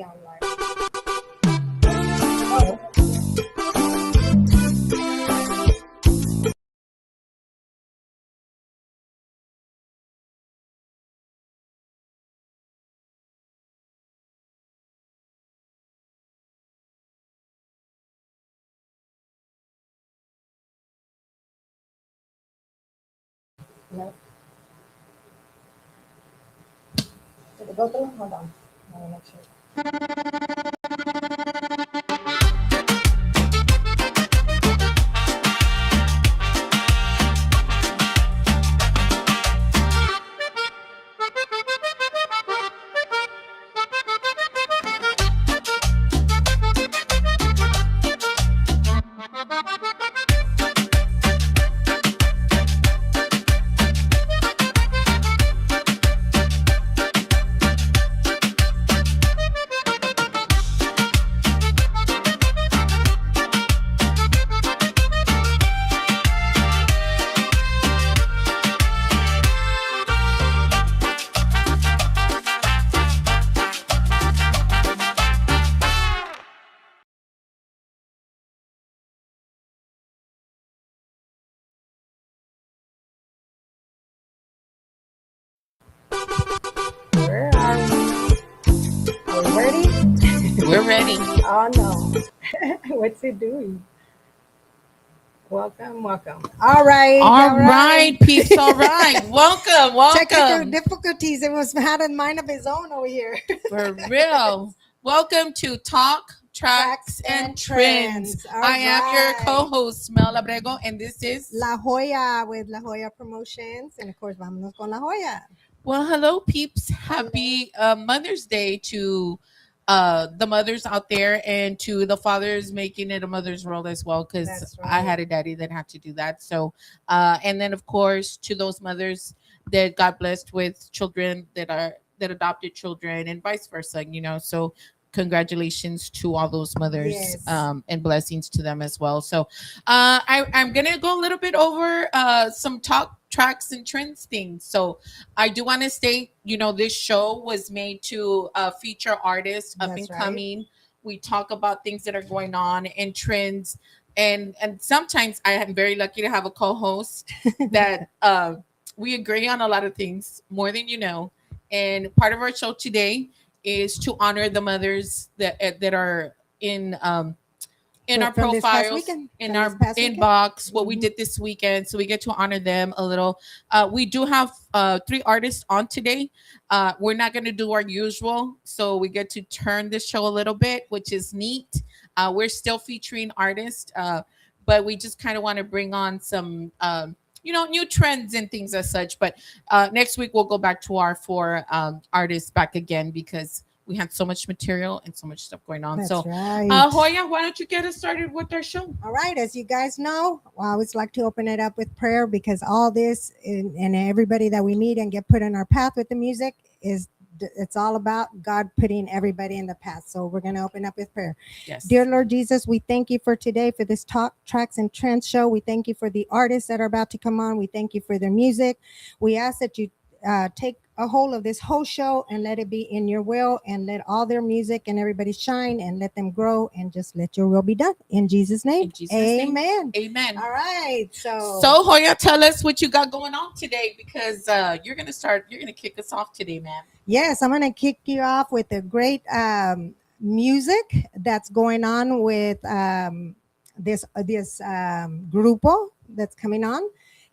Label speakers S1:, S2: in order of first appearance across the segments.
S1: be online. Oh. No. Did it go through? Hold on. I want to make sure. Where are we? Are we ready?
S2: We're ready.
S1: Oh no. What's it doing? Welcome. All right.
S2: Peeps. All right.
S1: Technical
S2: Welcome.
S1: difficulties. It was had a mind of his own over here.
S2: For real. Welcome to Talk, Tracks, and Trends.
S1: All
S2: I am your
S1: right.
S2: co-host, Mel Abrego, and this is...
S1: La Joya with La Joya Promotions. And of course, vámonos con La Joya.
S2: Well, hello, peeps. Happy Mother's Day to the mothers out there and to the fathers making it a mother's world as well, because
S1: That's
S2: I
S1: right.
S2: had a daddy that had to do that. So, and then, of course, to those mothers that got blessed with children that adopted children and vice versa, so congratulations to all those mothers.
S1: Yes.
S2: And blessings to them as well. So I'm gonna go a little bit over some talk tracks and trends things. So I do want to state, this show was made to feature artists up
S1: That's
S2: and
S1: right.
S2: coming. We talk about things that are going on and trends, and sometimes I am very lucky to have a co-host that we agree on a lot of things, more than you know. And part of our show today is to honor the mothers that are in our
S1: From this past
S2: profiles,
S1: weekend.
S2: in
S1: From
S2: our
S1: this past weekend.
S2: inbox, what we
S1: Mhm.
S2: did this weekend, so we get to honor them a little. We do have 3 artists on today. We're not going to do our usual, so we get to turn the show a little bit, which is neat. We're still featuring artists, but we just kind of want to bring on some new trends and things as such. But next week we'll go back to our 4 artists back again, because we had so much material and so much stuff going on.
S1: That's
S2: So
S1: right.
S2: Joya, why don't you get us started with our show?
S1: All right, as you guys know, I always like to open it up with prayer, because all this and everybody that we meet and get put in our path with the music it's all about God putting everybody in the path. So we're going to open up with prayer.
S2: Yes.
S1: Dear Lord Jesus, we thank you for today, for this Talk, Tracks, and Trends show. We thank you for the artists that are about to come on. We thank you for their music. We ask that you take a hold of this whole show and let it be in your will, and let all their music and everybody shine, and let them grow, and just let your will be done. In Jesus' name,
S2: In Jesus' name.
S1: amen.
S2: Amen.
S1: All right. So
S2: Joya, tell us what you got going on today, because you're gonna kick us off today, man.
S1: yes, I'm going to kick you off with a great music that's going on with this grupo that's coming on.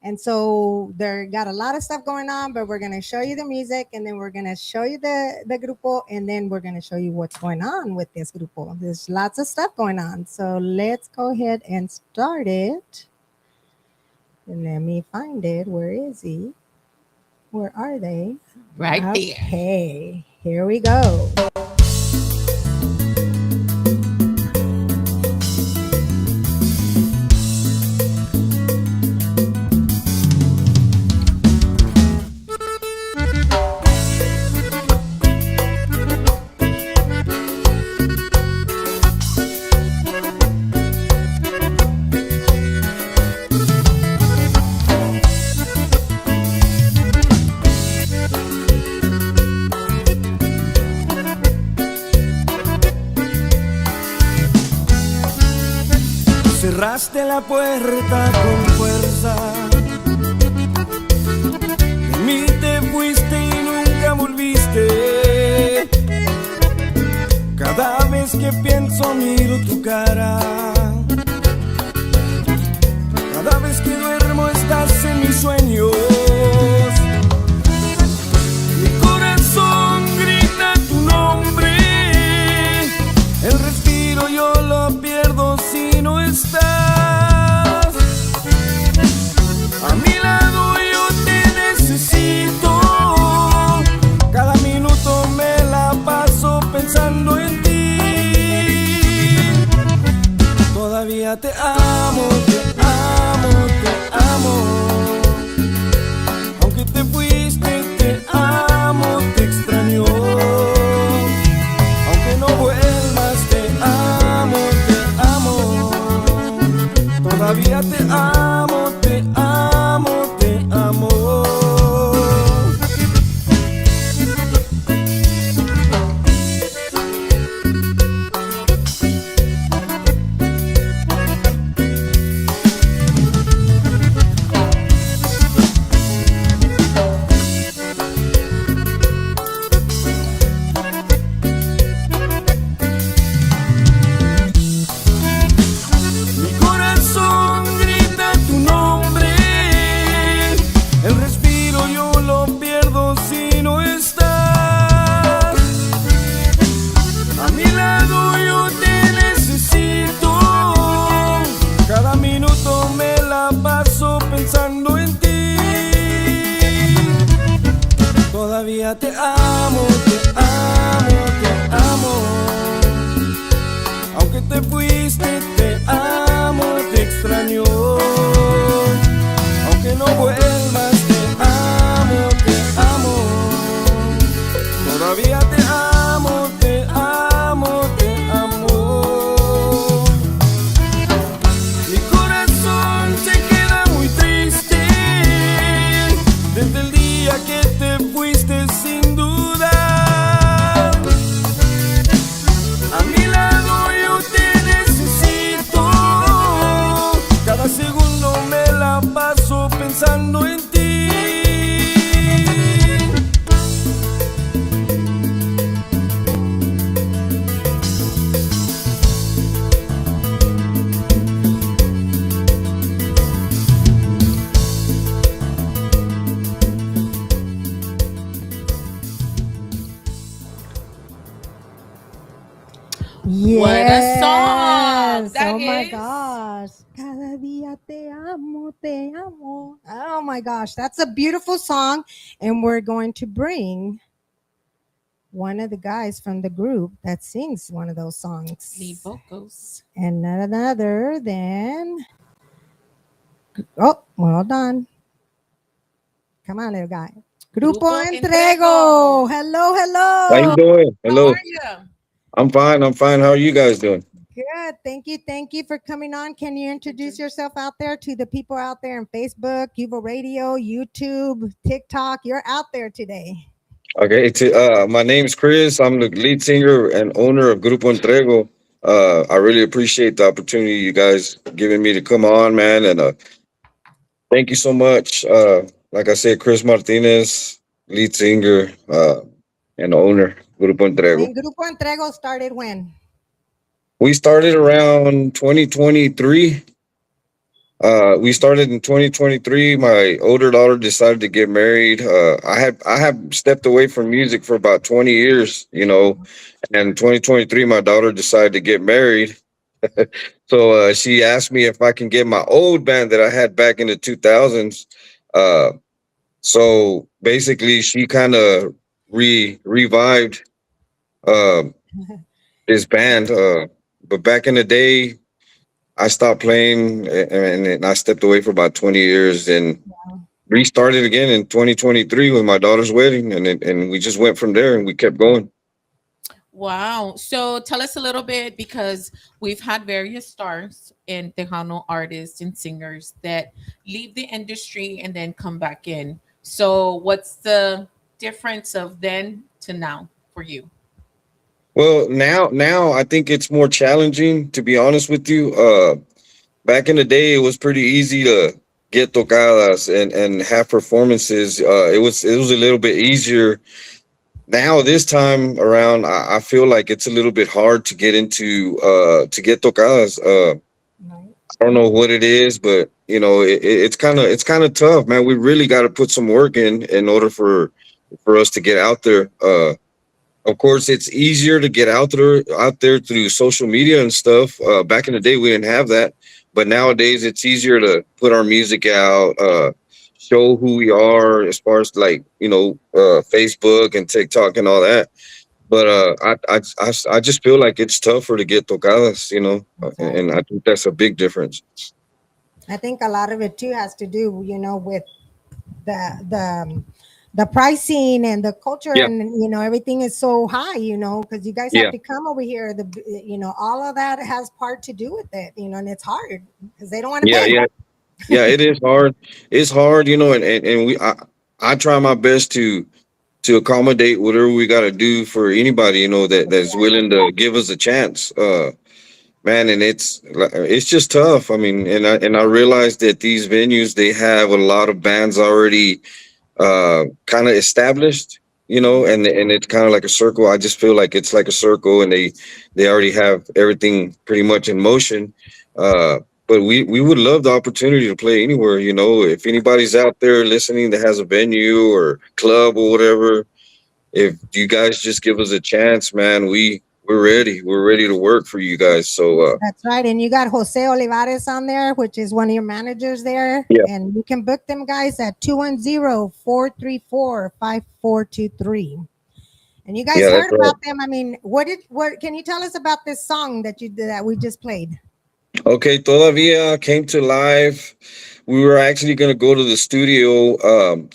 S1: And so they got a lot of stuff going on, but we're going to show you the music, and then we're going to show you the grupo, and then we're going to show you what's going on with this grupo. There's lots of stuff going on. So let's go ahead and start it. And let me find it. Where is he? Where are they?
S2: Right there.
S1: Okay, here we go.
S3: Cerraste la puerta con fuerza, de mí te fuiste y nunca volviste. Cada vez que pienso miro tu cara, cada vez que duermo estás en mis sueños. Mi corazón grita tu nombre, el respiro yo lo pierdo si no estás. A mi lado yo te necesito, cada minuto me la paso pensando en ti. Todavía te amo, te amo, te amo. Aunque te fuiste, te amo, te extraño. Aunque no vuelvas, te amo, te amo. Todavía te amo, te amo, te amo. Mi corazón grita tu nombre, el respiro yo lo pierdo si no estás. A mi lado yo te necesito, cada minuto me la paso pensando en ti. Todavía te amo, te amo, te amo. Aunque te fuiste, te amo, te extraño. Aunque no vuelvas, te amo, te amo. Todavía te amo, te amo, te amo. Mi corazón se queda muy triste desde el día que te fuiste sin duda. A mi lado yo te necesito, cada segundo me la paso pensando en ti.
S2: What a song
S1: Yes.
S2: that
S1: Oh my
S2: is.
S1: gosh. Cada día te amo, te amo. Oh my gosh. That's a beautiful song. And we're going to bring one of the guys from the group that sings one of those songs.
S2: Lead vocals.
S1: And none other than. Oh, well done. Come on, little guy. Grupo
S2: Grupo
S1: Entrego. Hello,
S4: How you
S1: hello.
S4: doing?
S2: How
S4: Hello.
S2: are you?
S4: I'm fine. I'm fine. How are you guys doing?
S1: Good. Thank you. Thank you for coming on. Can you introduce yourself out there to the people out there on Facebook, Yuba Radio, YouTube, TikTok? You're out there today.
S4: Okay. My name's Chris. I'm the lead singer and owner of Grupo Entrego. I really appreciate the opportunity you guys giving me to come on, man. And thank you so much. Like I said, Chris Martinez, lead singer and owner, Grupo Entrego.
S1: And Grupo Entrego started when?
S4: We started around 2023. We started in 2023. My older daughter decided to get married. I have stepped away from music for about 20 years, and 2023 my daughter decided to get married. So she asked me if I can get my old band that I had back in the 2000s. Uh, so basically, she kind of revived uh, this band. But back in the day, I stopped playing and I stepped away for about 20 years and restarted again in 2023 with my daughter's wedding. And we just went from there and we kept going.
S2: Wow. So tell us a little bit because we've had various stars and Tejano artists and singers that leave the industry and then come back in. So what's the difference of then to now for you?
S4: Well, now I think it's more challenging, to be honest with you. back in the day, it was pretty easy to get tocadas and have performances. It was a little bit easier. Now this time around, I feel like it's a little bit hard to get into to get tocadas.
S1: Right.
S4: I don't know what it is, but it's kind of tough, man. We really got to put some work in order for us to get out there. Of course, it's easier to get out there through social media and stuff. Back in the day, we didn't have that, but nowadays it's easier to put our music out, show who we are as far as like Facebook and TikTok and all that. But I just feel like it's tougher to get tocadas,
S1: That's right.
S4: and I think that's a big difference.
S1: I think a lot of it too has to do, with the the pricing and the culture,
S4: Yeah,
S1: and everything is so high, because you guys have
S4: yeah,
S1: to come over here. All of that has part to do with it, and it's hard because they don't want to
S4: yeah,
S1: pay.
S4: yeah, yeah. It is hard. It's hard, and I try my best to accommodate whatever we got to do for anybody that's willing to give us a chance. Man, and it's just tough. I mean, and I realize that these venues, they have a lot of bands already kind of established, and it's kind of like a circle. I just feel like it's like a circle, and they already have everything pretty much in motion. uh but we would love the opportunity to play anywhere. If anybody's out there listening that has a venue or club or whatever, if you guys just give us a chance, man, we're ready to work for you guys. So
S1: That's right. And you got Jose Olivares on there, which is one of your managers there.
S4: yeah,
S1: And you can book them guys at 210-434-5423. And you guys
S4: yeah, that's
S1: heard
S4: right.
S1: about them. I mean, what can you tell us about this song that we just played?
S4: Okay, Todavía came to life. We were actually going to go to the studio,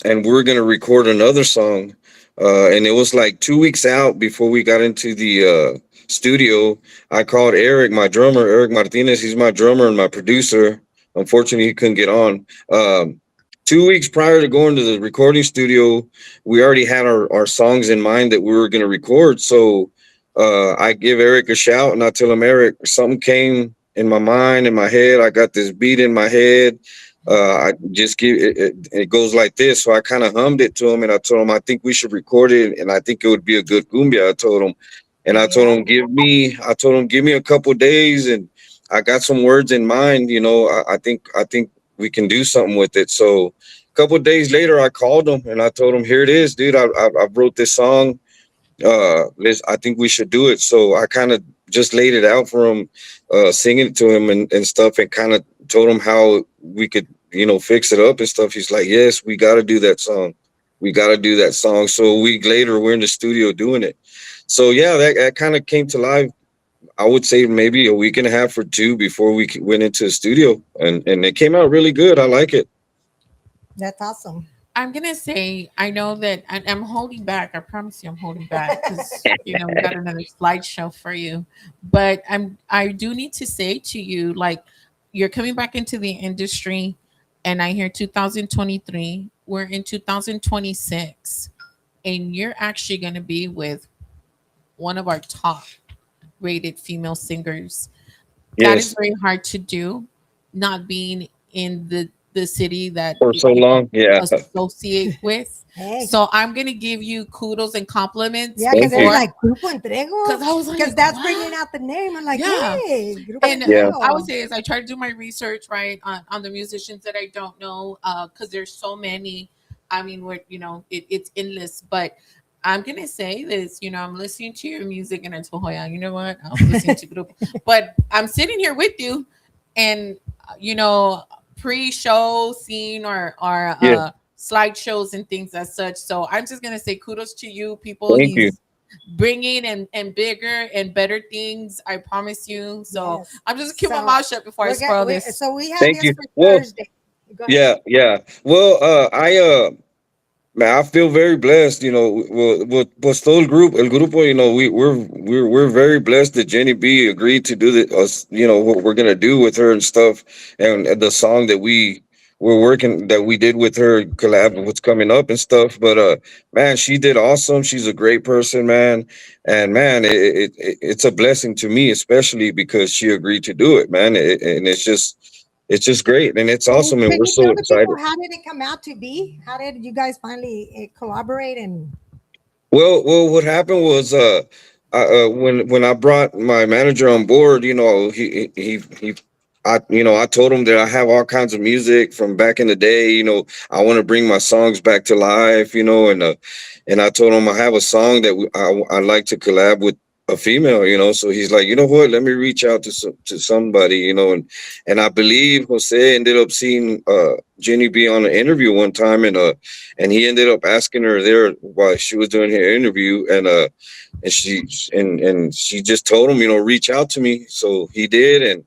S4: and we were going to record another song. And it was like 2 weeks out before we got into the studio. I called Eric, my drummer, Eric Martinez. He's my drummer and my producer. Unfortunately, he couldn't get on. 2 weeks prior to going to the recording studio, we already had our songs in mind that we were going to record. So I give Eric a shout and I tell him, Eric, something came in my mind, in my head. I got this beat in my head. I just give it goes like this. So I kind of hummed it to him and I told him I think we should record it and I think it would be a good cumbia. I told him, and
S1: Yeah.
S4: I told him give me a couple days and I got some words in mind. I think we can do something with it. So a couple days later, I called him and I told him, here it is, dude. I wrote this song. I think we should do it. So I kind of just laid it out for him, singing it to him and stuff, and kind of told him how we could, fix it up and stuff. He's like, yes, we got to do that song. We got to do that song. So a week later, we're in the studio doing it. So yeah, that kind of came to life. I would say maybe a week and a half or two before went into the studio, and it came out really good. I like it.
S1: That's awesome.
S2: I'm gonna say I know that I'm holding back. I promise you, I'm holding back because we got another slideshow for you. But I do need to say to you, like, you're coming back into the industry, and I hear 2023. We're in 2026, and you're actually gonna be with one of our top rated female singers. That is
S4: Yes,
S2: very hard to do, not being in the city that
S4: for so long. Yeah,
S2: associate with.
S1: Hey.
S2: So I'm gonna give you kudos and compliments
S1: Yeah, because
S4: thank
S1: they're
S4: you.
S2: before,
S1: like Grupo Entrego.
S2: because I was
S1: Because
S2: like,
S1: that's bringing
S2: what?
S1: out the name. I'm like,
S2: Yeah.
S1: hey, Grupo
S2: And
S4: Yeah,
S2: I would
S1: Entrego.
S2: say is I try to do my research right on the musicians that I don't know, because there's so many. I mean, it's endless. But I'm gonna say this, I'm listening to your music, and I told Hoya, you know what, I'm listening to group, but I'm sitting here with you, and pre-show scene or
S4: yeah.
S2: slideshows and things as such. So I'm just gonna say kudos to you, people.
S4: Thank you,
S2: He's bringing and bigger and better things. I promise you. So
S1: Yes.
S2: I'm just gonna keep my
S1: So
S2: mouth shut before I spoil this.
S1: so we have
S4: thank
S1: this
S4: you.
S1: for
S4: Well,
S1: Thursday. Go ahead.
S4: yeah, yeah. Well, man, I feel very blessed. With Soul Group, El Grupo, we're very blessed that Jenny B agreed to do us, what we're gonna do with her and stuff, and the song that we did with her collab, what's coming up and stuff. But man, she did awesome. She's a great person, man, and man, it's a blessing to me, especially because she agreed to do it, man. And it's just it's just great and it's
S1: And
S4: awesome and
S1: can
S4: we're
S1: you
S4: so
S1: tell the people
S4: excited.
S1: how did it come out to be? How did you guys finally collaborate and
S4: Well, what happened was, when I brought my manager on board, I told him that I have all kinds of music from back in the day. I want to bring my songs back to life. And I told him I have a song that I like to collab with a female. So he's like, you know what? Let me reach out to somebody. And I believe Jose ended up seeing Jenny B on an interview one time, and he ended up asking her there while she was doing her interview, and she just told him, reach out to me. So he did, and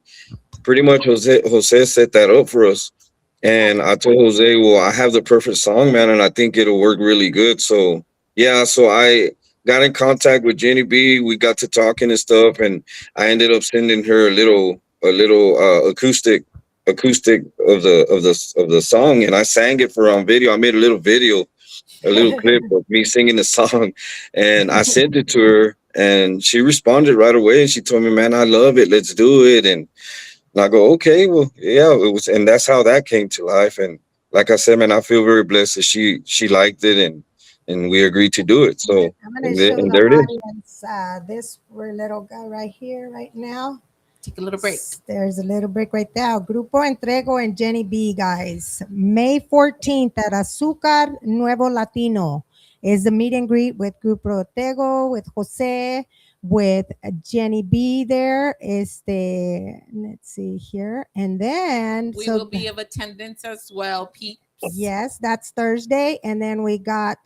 S4: pretty much Jose set that up for us. And I told Jose, well, I have the perfect song, man, and I think it'll work really good. So yeah, so I got in contact with Jenny B. We got to talking and stuff, and I ended up sending her a little acoustic of the song, and I sang it for her on video. I made a little clip of me singing the song, and I sent it to her, and she responded right away, and she told me, "Man, I love it. Let's do it." And I go, "Okay, well, yeah, it was," and that's how that came to life. And like I said, man, I feel very blessed that she liked it, and we agreed to do it. So,
S1: I'm gonna
S4: and
S1: show
S4: there, and
S1: the
S4: there it is.
S1: audience this little guy right here, right now.
S2: Take a little break.
S1: There's a little break right there. Grupo Entrego and Jenny B, guys. May 14th at Azúcar Nuevo Latino is the meet and greet with Grupo Entrego, with Jose, with Jenny B there. Let's see here. And then,
S2: We will be of attendance as well, peeps.
S1: yes, that's Thursday. And then we got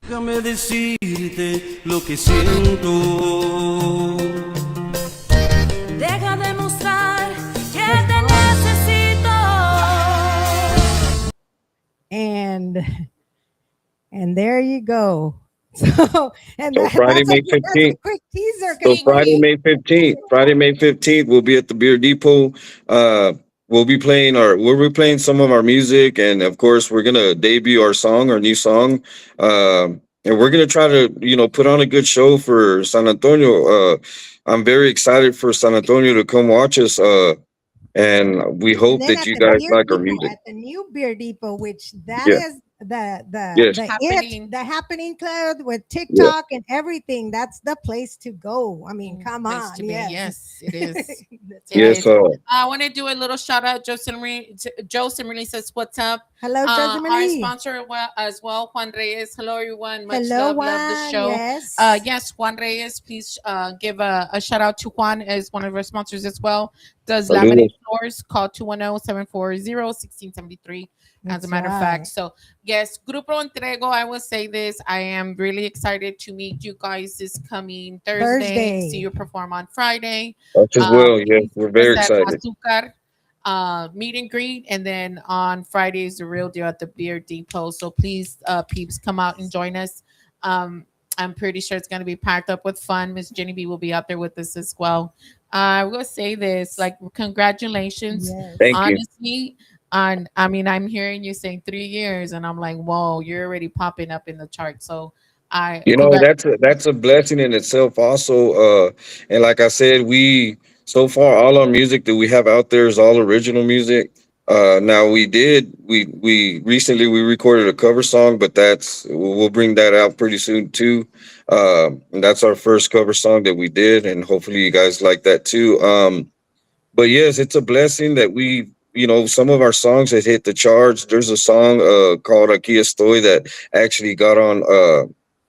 S3: Déjame decirte lo que siento.
S5: Deja demostrar que te necesito.
S1: and there you go. So
S4: So Friday,
S1: that's
S4: May
S1: a
S4: 15th.
S1: quick teaser.
S4: So
S2: Thank you.
S4: Friday, May 15th, we'll be at the Beer Depot. We'll be playing some of our music, and of course, we're gonna debut our new song, and we're gonna try to, put on a good show for San Antonio. I'm very excited for San Antonio to come watch us, and we
S1: And
S4: hope
S1: then
S4: that
S1: at
S4: you
S1: the
S4: guys
S1: beer
S4: like our
S1: depot,
S4: music.
S1: at the new beer depot, which that
S4: Yeah.
S1: is
S4: Yes.
S2: Happening.
S1: the happening club with
S4: Yeah.
S1: TikTok and everything. That's the place to go. I mean, come
S2: Place
S1: on,
S2: to be.
S1: yes.
S2: Yes, it is.
S1: That's
S2: It
S1: right.
S4: Yes.
S2: is. I want to do a little shout out. Joseph Marie says, "What's up?"
S1: Hello, Joseph
S2: Our
S1: Lee.
S2: sponsor as well, Juan Reyes. Hello, everyone. Much
S1: Hello,
S2: love the
S1: Juan.
S2: show.
S1: Yes.
S2: Yes, Juan Reyes. Please give a shout out to Juan as one of our sponsors as well. Does laminate
S4: Saludos.
S2: floors? Call 210-740-1673. As a
S1: That's
S2: matter of
S1: right.
S2: fact, so yes, Grupo Entrego. I will say this: I am really excited to meet you guys this coming Thursday. See
S1: Thursday.
S2: you perform on Friday.
S4: Us as well. Yes,
S2: Please
S4: we're
S2: meet us
S4: very
S2: at
S4: excited.
S2: Azúcar meet and greet, and then on Fridays the real deal at the Beer Depot. So please, peeps, come out and join us. Um, I'm pretty sure it's going to be packed up with fun. Miss Jenny B will be out there with us as well. I will say this: like, congratulations,
S1: Yes.
S4: Thank you.
S2: honestly. On, I mean, I'm hearing you saying 3 years, and I'm like, whoa, you're already popping up in the chart. So I congratulations.
S4: That's a blessing in itself also. And like I said, we so far all our music that we have out there is all original music. Now we recently we recorded a cover song, but we'll bring that out pretty soon too. And that's our first cover song that we did, and hopefully you guys like that too. But yes, it's a blessing that some of our songs that hit the charts. There's a song called Aquí Estoy that actually got on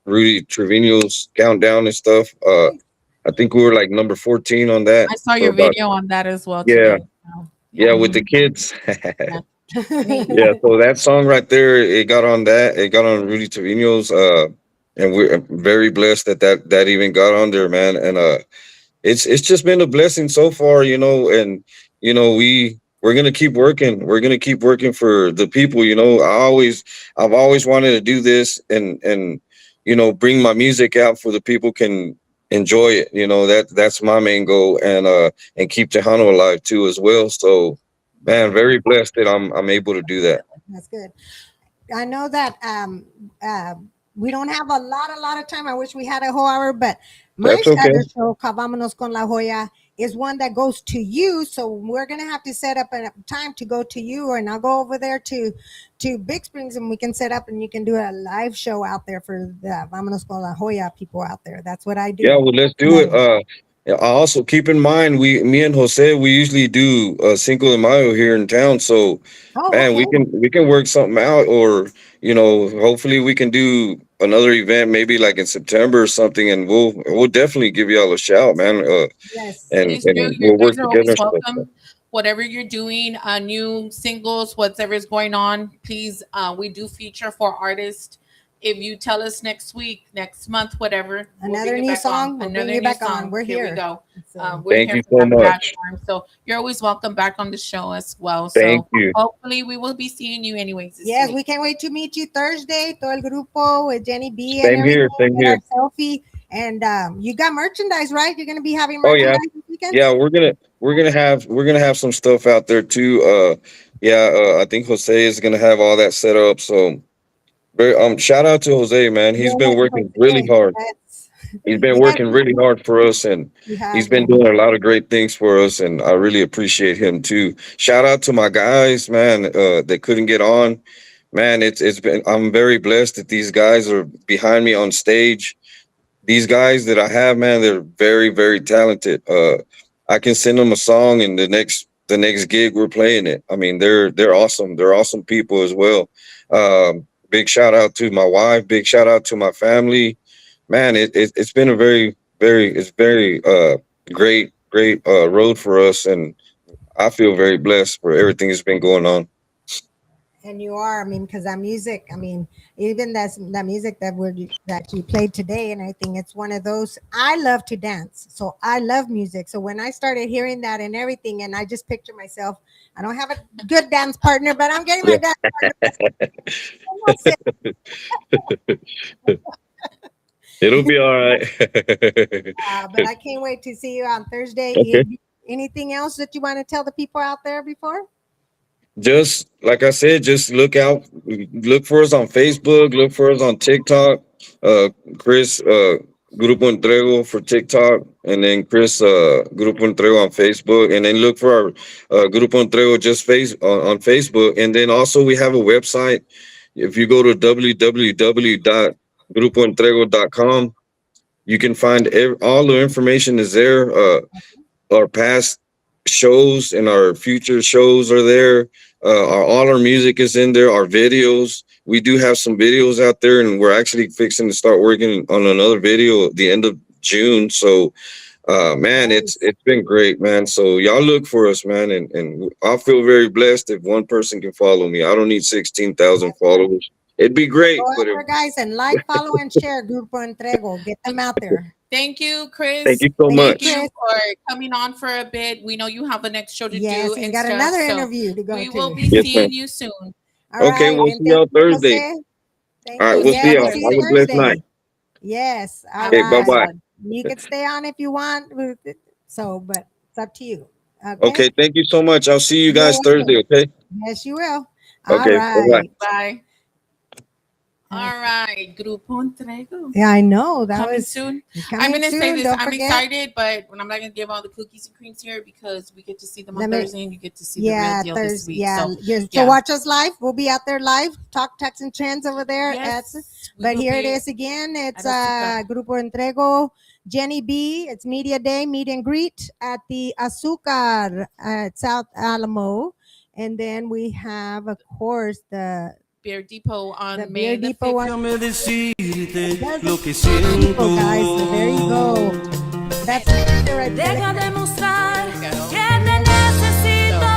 S4: Rudy Trevino's countdown and stuff. I think we were like number 14 on that
S2: I saw
S4: for
S2: your
S4: about,
S2: video on that as well
S4: yeah,
S2: today. So,
S4: yeah,
S2: yeah,
S4: with the kids.
S2: yeah. Hey,
S4: Yeah, so that song right there, it got on Rudy Trevino's, and we're very blessed that even got on there, man. And it's just been a blessing so far, and we're gonna keep working. We're gonna keep working for the people. I've always wanted to do this, and bring my music out for the people can enjoy it. That's my main goal, and keep Tejano alive too as well. So, man, very blessed that I'm able to do that.
S1: That's good. I know that we don't have a lot of time. I wish we had a whole hour, but my
S4: That's okay.
S1: other show, Vámonos con La Joya, is one that goes to you. So we're gonna have to set up a time to go to you, and I'll go over there to Big Springs, and we can set up and you can do a live show out there for the Vámonos con la Joya people out there. That's what I
S4: Yeah,
S1: do.
S4: well, let's do it.
S1: Yeah.
S4: Yeah, I also keep in mind, me and Jose, we usually do Cinco de Mayo here in town. So,
S1: Oh,
S4: man,
S1: okay.
S4: we can work something out, or hopefully we can do another event, maybe like in September or something, and we'll definitely give y'all a shout, man.
S1: Yes.
S2: It
S4: And
S2: is true.
S4: and
S2: You
S4: we'll
S2: guys
S4: work
S2: are
S4: together
S2: always
S4: and stuff. So.
S2: welcome. Whatever you're doing, new singles, whatever is going on, please. We do feature for artists. If you tell us next week, next month, whatever, we'll bring
S1: Another
S2: you
S1: new
S2: back on.
S1: song. We'll bring
S2: Another
S1: you
S2: new
S1: back on.
S2: song.
S1: We're
S2: Here we
S1: here.
S2: go.
S1: So
S2: We're
S4: Thank
S2: here
S4: you
S2: for
S4: so
S2: that
S4: much.
S2: platform. So you're always welcome back on the show as well.
S4: Thank
S2: So
S4: you.
S2: hopefully we will be seeing you anyways this
S1: yes,
S2: week.
S1: we can't wait to meet you Thursday. Todo el grupo with Jenny B and
S4: Same
S1: everything.
S4: here. Same
S1: Get our
S4: here.
S1: selfie. And you got merchandise, right? You're gonna be having
S4: Oh yeah,
S1: merchandise this weekend.
S4: yeah. We're gonna have some stuff out there too. Yeah. I think Jose is gonna have all that set up. So, shout out to Jose, man. He's been
S1: Yes,
S4: working really
S1: Jose.
S4: hard.
S1: Yes.
S4: He's been
S1: Yes,
S4: working really hard for us, and
S1: he
S4: he's
S1: has
S4: been
S1: been.
S4: doing a lot of great things for us. And I really appreciate him too. Shout out to my guys, man. That couldn't get on. Man, it's been. I'm very blessed that these guys are behind me on stage. These guys that I have, man, they're very, very talented. I can send them a song, and the next gig we're playing it. I mean, they're awesome. They're awesome people as well. Big shout out to my wife. Big shout out to my family. Man, it's been a very great road for us, and I feel very blessed for everything that's been going on.
S1: And you are, I mean, because that music, I mean, even that music that you played today and everything, it's one of those. I love to dance, so I love music. So when I started hearing that and everything, and I just picture myself, I don't have a good dance partner, but I'm getting my
S4: Yeah.
S1: dance partner. Almost it.
S4: It'll be all right.
S1: But I can't wait to see you on Thursday.
S4: Okay.
S1: Anything else that you want to tell the people out there before?
S4: Just like I said, just look for us on Facebook, look for us on TikTok. Chris, Grupo Entrego for TikTok, and then Chris, Grupo Entrego on Facebook, and then look for our Grupo Entrego just on Facebook, and then also we have a website. If you go to www.grupoentrego.com, you can find all the information is there. Our past shows and our future shows are there. All our music is in there. Our videos. We do have some videos out there, and we're actually fixing to start working on another video at the end of June. So, man, it's
S1: Nice.
S4: it's been great, man. So y'all look for us, man, and I feel very blessed if one person can follow me. I don't need 16,000
S1: That's right.
S4: followers. It'd be
S1: So go
S4: great,
S1: out
S4: but
S1: there, guys, and like, follow, and share Grupo Entrego. Get them out there.
S2: Thank you,
S4: thank
S2: Chris.
S4: you so
S1: Thank you,
S2: Thank
S4: much.
S2: you
S1: Chris.
S2: for coming on for a bit. We know you have a next show to
S1: Yes,
S2: do
S1: and you
S2: and
S1: got
S2: stuff.
S1: another
S2: So
S1: interview to go
S2: we will
S1: to.
S2: be
S4: Yes,
S2: seeing
S4: ma'am.
S2: you soon.
S1: All
S4: Okay,
S1: right,
S4: we'll
S1: and
S4: see
S1: thank
S4: y'all
S1: you,
S4: Thursday.
S1: Jose. Thank
S4: All
S1: you.
S4: right,
S2: We'll
S4: we'll
S2: see
S1: Yes,
S4: see
S2: you
S1: we'll
S4: y'all.
S1: see you
S4: Have a
S2: Thursday.
S4: blessed night.
S1: Thursday. Yes. All
S2: Have a
S4: Okay, bye
S2: blessed
S1: right.
S4: bye.
S2: one.
S1: You could stay on if you want. So, but it's up to you. Okay.
S4: Okay, thank you so much. I'll see you
S1: You're
S4: guys Thursday.
S1: welcome.
S4: Okay.
S1: Yes, you will. All
S4: Okay. Bye bye.
S1: right.
S2: Bye.
S1: Okay.
S2: All right, Grupo Entrego.
S1: Yeah, I know that
S2: Coming
S1: was
S2: soon. I'm
S1: coming
S2: gonna say
S1: soon.
S2: this.
S1: Don't
S2: I'm
S1: forget.
S2: excited, but I'm not gonna give all the cookies and creams here because we get to see them on
S1: Let me.
S2: Thursday and you get to see the real
S1: Yeah,
S2: deal this
S1: Thursday.
S2: week.
S1: Yeah,
S2: So
S1: yes. So
S2: yeah.
S1: watch us live. We'll be out there live. Talk, text, and trends over there.
S2: Yes, we
S1: But
S2: will
S1: here it
S2: be
S1: is again. It's
S2: at Azúcar.
S1: Grupo Entrego, Jenny B. It's Media Day, meet and greet at the Azúcar at South Alamo. And then we have, of course, the
S2: Beer Depot on
S1: the
S2: May
S1: Beer
S2: the
S1: Depot
S2: 5th.
S1: one.
S3: Déjame decirte
S1: That's
S3: lo que
S1: the Beer Depot, guys. So there you go.
S3: siento.
S1: That's it right there.
S5: Deja de mostrar
S2: There you go.
S5: que te necesito.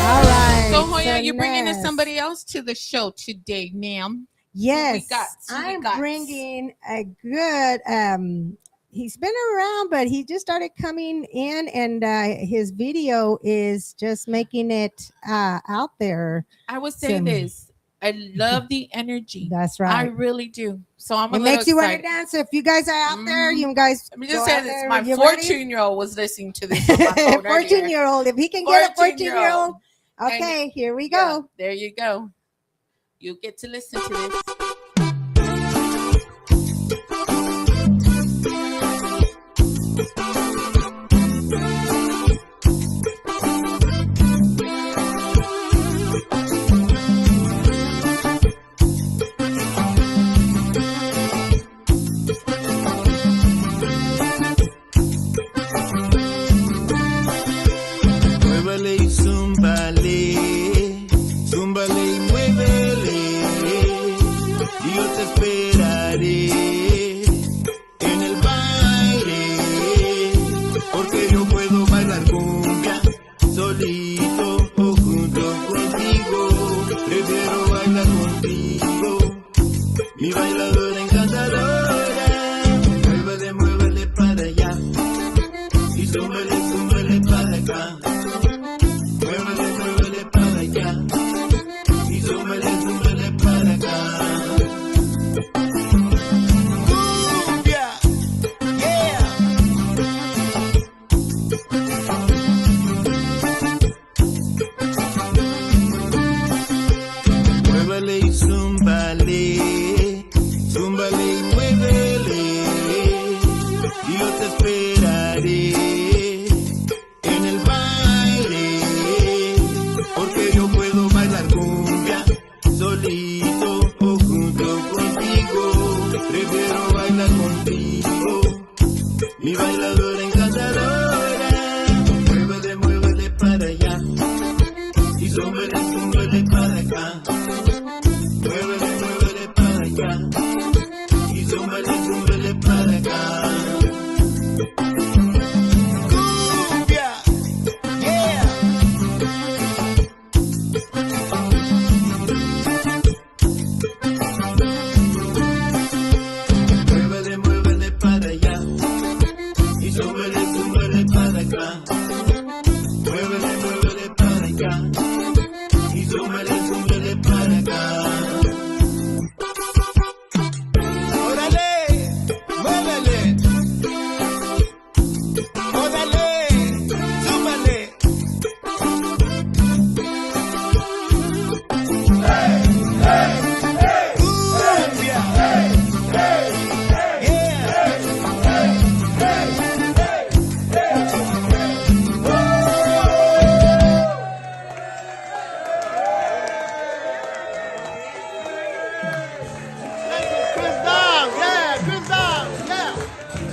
S1: All right.
S2: So Hoya,
S1: so
S2: you're bringing us
S1: next.
S2: somebody else to the show today, ma'am.
S1: Yes,
S2: got? Who we
S1: I'm
S2: got?
S1: bringing a good. He's been around, but he just started coming in, and his video is just making it out there.
S2: I would say
S1: So-
S2: this. I love the energy.
S1: That's
S2: I
S1: right.
S2: really do. So I'm a
S1: It
S2: little
S1: makes you want to
S2: excited.
S1: dance. So if you guys are out there,
S2: Mhm.
S1: you guys.
S2: Let me just
S1: go
S2: say
S1: out
S2: this.
S1: there.
S2: My
S1: You ready?
S2: 14-year-old was listening to this on my phone
S1: 14-year-old. If he can get a 14-year-old,
S2: 14-year-old.
S1: okay, here we
S2: Yeah,
S1: go.
S2: there you go. You get to listen to this.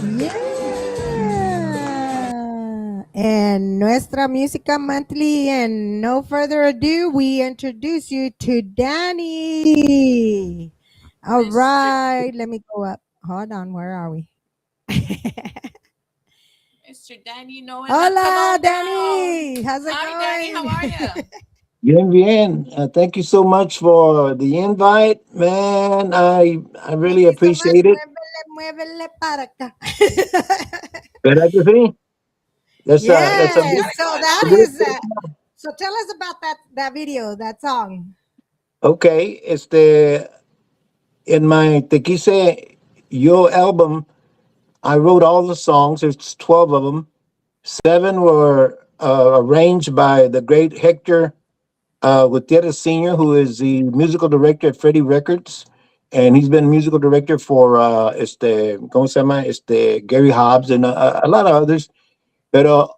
S1: Yeah. And Nuestra Música Monthly. And no further ado, we introduce you to Danny. All
S2: Mr.
S1: right. Let me go up. Hold on. Where are we?
S2: Mr. Danny, no en la
S1: Hola,
S2: down.
S1: Danny. How's it
S2: Hi, Danny. How
S1: going?
S2: are you?
S6: Bien, bien. Thank you so much for the invite, man. I
S1: Thank
S6: really
S1: you so much.
S6: appreciate it.
S1: Muévele, muévele para acá.
S6: ¿Verdad que sí? That's a
S1: Yes.
S2: Gotta
S1: So
S2: go
S1: that
S2: loud.
S1: is so tell us about that video, that song.
S6: okay. In my Te Quise Yo album, I wrote all the songs. There's 12 of them. Seven were arranged by the great Hector Gutierrez Sr., who is the musical director at Freddie Records. And he's been musical director for ¿cómo se llama? Gary Hobbs and a lot of others. But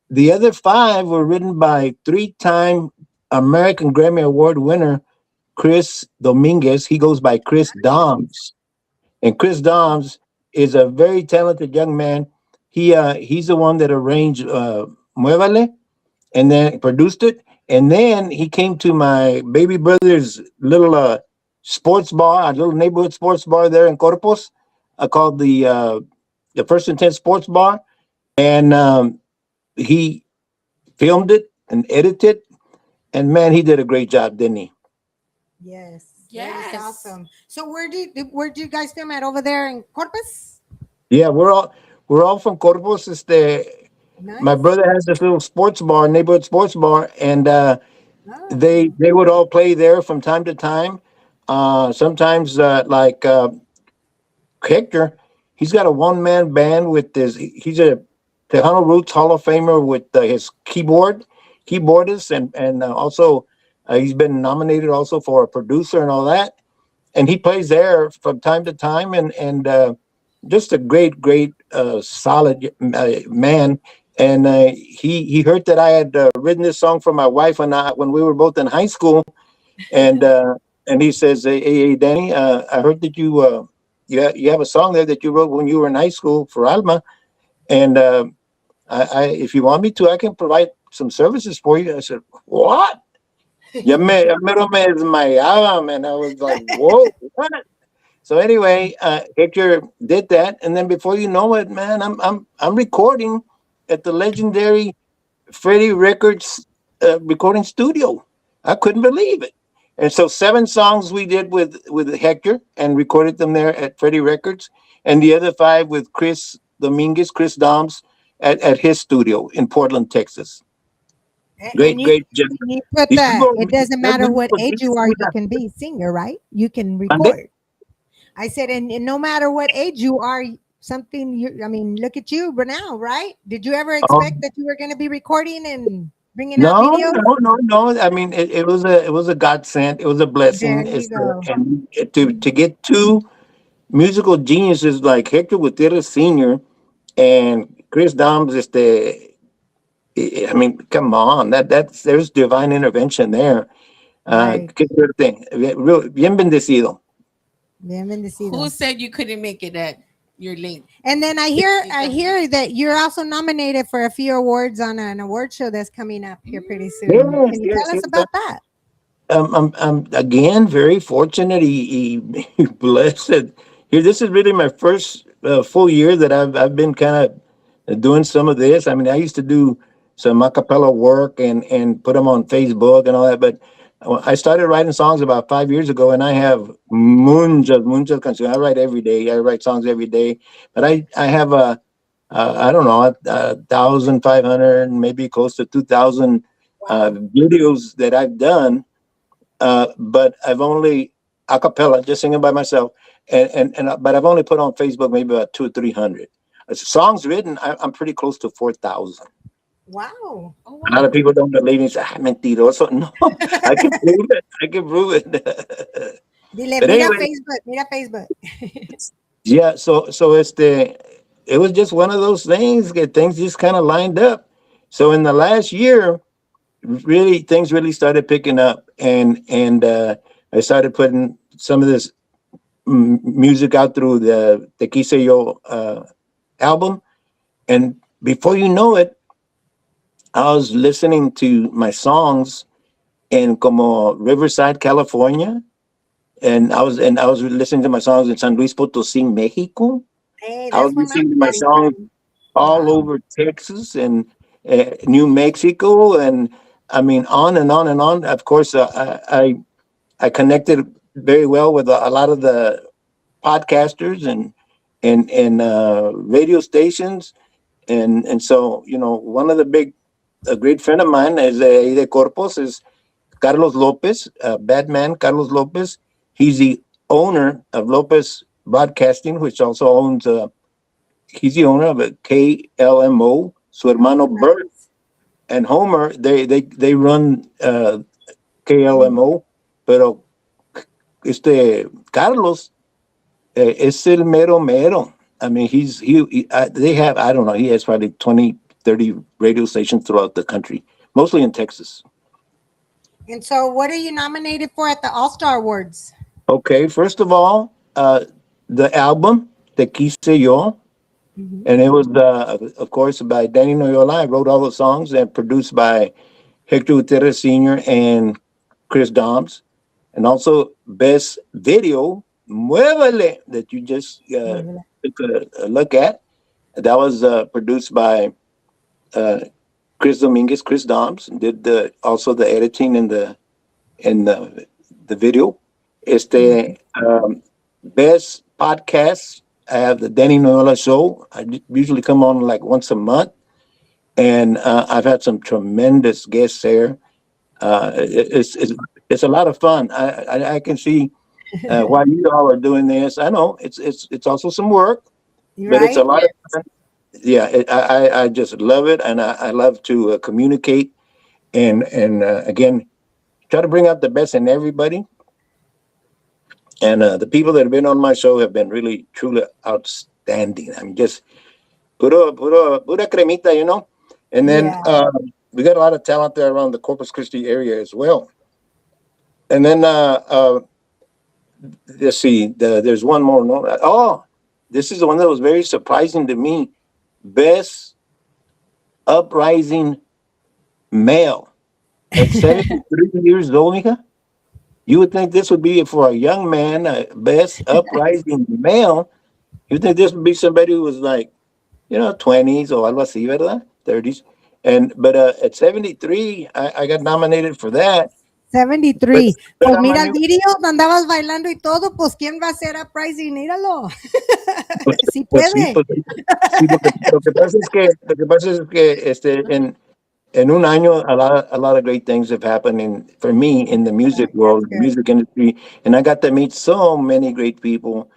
S6: the other five were written by three-time American Grammy Award winner Chris Dominguez. He goes by Chris Doms, and Chris Doms is a very talented young man. He's the one that arranged "Muévale" and then produced it. And then he came to my baby brother's little sports bar, a little neighborhood sports bar there in Corpus, called the First and 10 Sports Bar, and he filmed it and edited. And man, he did a great job, didn't he?
S1: Yes, that is
S2: Yes.
S1: awesome. So where do you guys film at over there in Corpus?
S6: Yeah, we're all from Corpus. My
S1: Nice.
S6: brother has this little sports bar, neighborhood sports bar, and they
S1: Oh,
S6: they would all play there from time to time. Sometimes like Hector, he's got a one man band with his. He's a Tejano Roots Hall of Famer with his keyboardist, and also he's been nominated also for a producer and all that. And he plays there from time to time, and just a great solid man. And he heard that I had written this song for my wife when we were both in high school, and uh, and he says, "Hey, Danny, I heard that you have a song there that you wrote when you were in high school for Alma, and if you want me to, I can provide some services for you." I said, "What?" Ya me desmayaba, man. I was like, "Whoa, what?" So anyway, Hector did that, and then before you know it, man, I'm recording at the legendary Freddie Records recording studio. I couldn't believe it. And so seven songs we did with Hector and recorded them there at Freddie Records, and the other five with Chris Dominguez, Chris Doms at his studio in Portland, Texas.
S1: and
S6: Great, great job.
S1: you put
S6: These
S1: that.
S6: people,
S1: It doesn't
S6: that
S1: matter what
S6: musical
S1: age you are, you
S6: discipline,
S1: can be a singer, right? You can
S6: Monday?
S1: record. I said, and no matter what age you are, something. I mean, look at you, but now, right? Did you ever
S6: Oh,
S1: expect that you were going to be recording and bringing out
S6: no,
S1: videos?
S6: no, no, no. I mean, it was a godsend. It was a
S1: There
S6: blessing.
S1: you go.
S6: And to get two musical geniuses like Hector Gutierrez Sr. and Chris Doms, I mean, come on, there's divine intervention there.
S1: Right.
S6: Qué suerte. Bien bendecido.
S1: Bien
S2: Who
S1: bendecido.
S2: said you couldn't make it at your link?
S1: And then I hear that you're also nominated for a few awards on an award show that's coming up here pretty soon.
S6: Yes,
S1: Can you
S6: yes,
S1: tell us
S6: yes.
S1: about that?
S6: I'm again very fortunate. He blessed it. Here, this is really my first full year that I've been kind of doing some of this. I mean, I used to do some a cappella work and put them on Facebook and all that, but I started writing songs about 5 years ago, and I have muchas canciones. I write every day. I write songs every day, but I have I don't know, 1,500, maybe close to 2,000
S1: Wow.
S6: videos that I've done, but I've only a cappella, just singing by myself, but I've only put on Facebook maybe about 200 or 300. Songs written, I'm pretty close to 4,000.
S1: Wow.
S2: Oh
S6: A lot of
S2: wow.
S6: people don't believe me. Say, mentiroso. No, I can prove it. I can prove it.
S1: Dile,
S6: But
S1: mira
S6: anyway,
S1: Facebook, mira Facebook.
S6: yeah. So it was just one of those things that things just kind of lined up. So in the last year, really things really started picking up, and I started putting some of this music out through the Te Quise Yo album, and before you know it, I was listening to my songs in como Riverside, California, and I was listening to my songs in San Luis Potosí, Mexico.
S1: Hey,
S6: I was
S1: that's where my
S6: listening to my
S1: daddy's
S6: songs
S1: from.
S6: all
S1: Wow.
S6: over Texas and New Mexico, and I mean on and on and on. Of course, I connected very well with a lot of the podcasters and radio stations, and so one of the big a great friend of mine is de Corpus is Carlos Lopez, Batman Carlos Lopez. He's the owner of Lopez Broadcasting, which also owns. He's the owner of a KLMO. Su
S1: Oh,
S6: hermano Bert
S1: nice.
S6: and Homer, they run
S1: Mm.
S6: KLMO, pero Carlos es el mero mero. I mean, they have, I don't know, he has probably 20, 30 radio stations throughout the country, mostly in Texas.
S1: And so, what are you nominated for at the All Star Awards?
S6: Okay, first of all, the album, Te Quise Yo,
S1: Mhm.
S6: and it was, of course, by Danny Noyola. I wrote all the songs and produced by Hector Gutierrez Sr. and Chris Doms. And also, Best Video, Muévele, that you just
S1: Muévela.
S6: took a look at. That was produced by uh, Chris Dominguez, Chris Doms, did also the editing and the video.
S1: Nice.
S6: Best podcast. I have the Danny Noyola Show. Usually come on like once a month, and I've had some tremendous guests there. It's a lot of fun. I can see why you all are doing this. I know it's also some work,
S1: You
S6: but it's a
S1: right?
S6: lot of fun. Yeah, I just love it, and I love to communicate and again try to bring out the best in everybody. And the people that have been on my show have been really truly outstanding. I mean, just pura cremita, you know. And then
S1: Yeah.
S6: we got a lot of talent there around the Corpus Christi area as well. And then let's see, there's one more. No, oh, this is the one that was very surprising to me. Best uprising male at 73 years old, mija. You would think this would be for a young man, best uprising male. You would think this would be somebody who was like, 20s or algo así, ¿verdad? 30s. But at 73, I got nominated for that. But,
S1: 73.
S6: but
S1: Pues
S6: I'm a
S1: mira el
S6: new,
S1: video, andabas bailando y todo, pues ¿quién va a ser Uprising? Míralo.
S6: pues,
S1: Sí
S6: pues sí,
S1: puede.
S6: pues sí, lo que pasa es que en un año a lot of great things have happened for me in the music
S1: That's
S6: world, the
S1: good.
S6: music industry, and I got to meet so many great people.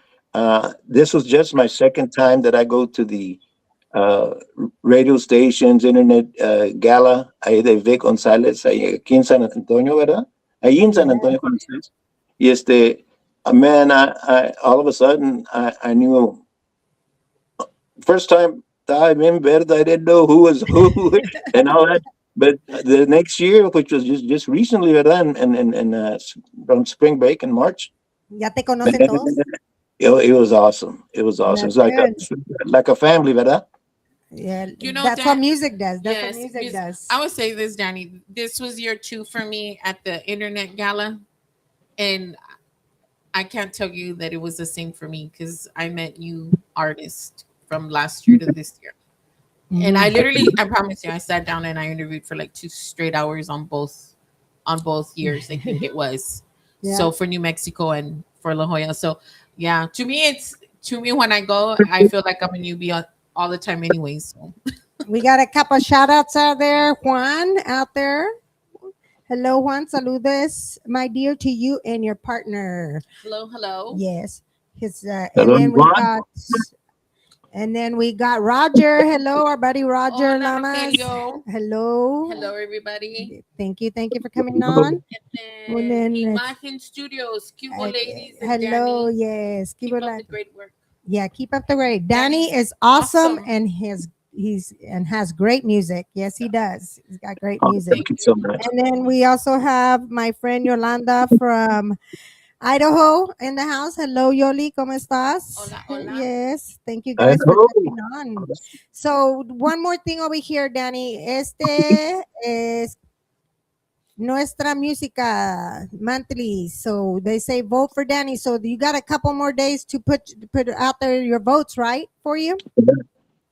S6: This was just my second time that I go to the uh, radio stations, internet gala, ahí de Vic González, ahí aquí en San Antonio, ¿verdad? Ahí en San
S1: Yeah.
S6: Antonio, cuando estés. Y man, all of a sudden, I knew first time I'm in bed, I didn't know who was who and all that. But the next year, which was just recently, ¿verdad? And around spring break in March,
S1: ¿Ya te
S6: man,
S1: conocen todos?
S6: it was awesome. It was awesome. It's
S1: That's good.
S6: like a family, ¿verdad?
S1: Yeah,
S2: You know
S1: that's what
S2: that.
S1: music does. That's what
S2: Yes,
S1: music does.
S2: I would say this, Danny. This was year two for me at the internet gala, and I can't tell you that it was the same for me because I met new artists from last year to this year. And I
S1: Mhm.
S2: literally, I promise you, I sat down and I interviewed for like 2 straight hours on both years. I think it was.
S1: Yeah.
S2: So for New Mexico and for La Jolla. So yeah, to me when I go, I feel like I'm a newbie all the time, anyways. So
S1: We got a couple shout outs out there. Juan out there. Hello, Juan. Saludes, my dear, to you and your partner.
S2: hello, hello.
S1: Yes. His and
S6: Hello,
S1: then we
S6: Juan.
S1: got Roger. Hello, our buddy Roger
S2: Hola,
S1: Lamas.
S2: Rogelio.
S1: Hello.
S2: Hello, everybody.
S1: Thank you for coming on. And
S2: And
S1: then
S2: Imagen Studios, Cubo ladies and
S1: hello,
S2: Danny.
S1: yes.
S2: Keep up the great work.
S1: Yeah, keep up the great. Danny
S2: Danny's
S1: is awesome,
S2: awesome.
S1: and has great music. Yes, he does. He's got great
S6: Oh,
S1: music.
S6: thank you so much.
S1: And then we also have my friend Yolanda from Idaho in the house. Hello, Yoli. ¿Cómo estás?
S2: Hola, hola.
S1: Yes. Thank you
S6: I
S1: guys for
S6: know.
S1: jumping on. So, one more thing over here, Danny. Este es nuestra música monthly. So, they say vote for Danny. So, you got a couple more days to put out there your votes, right? For you?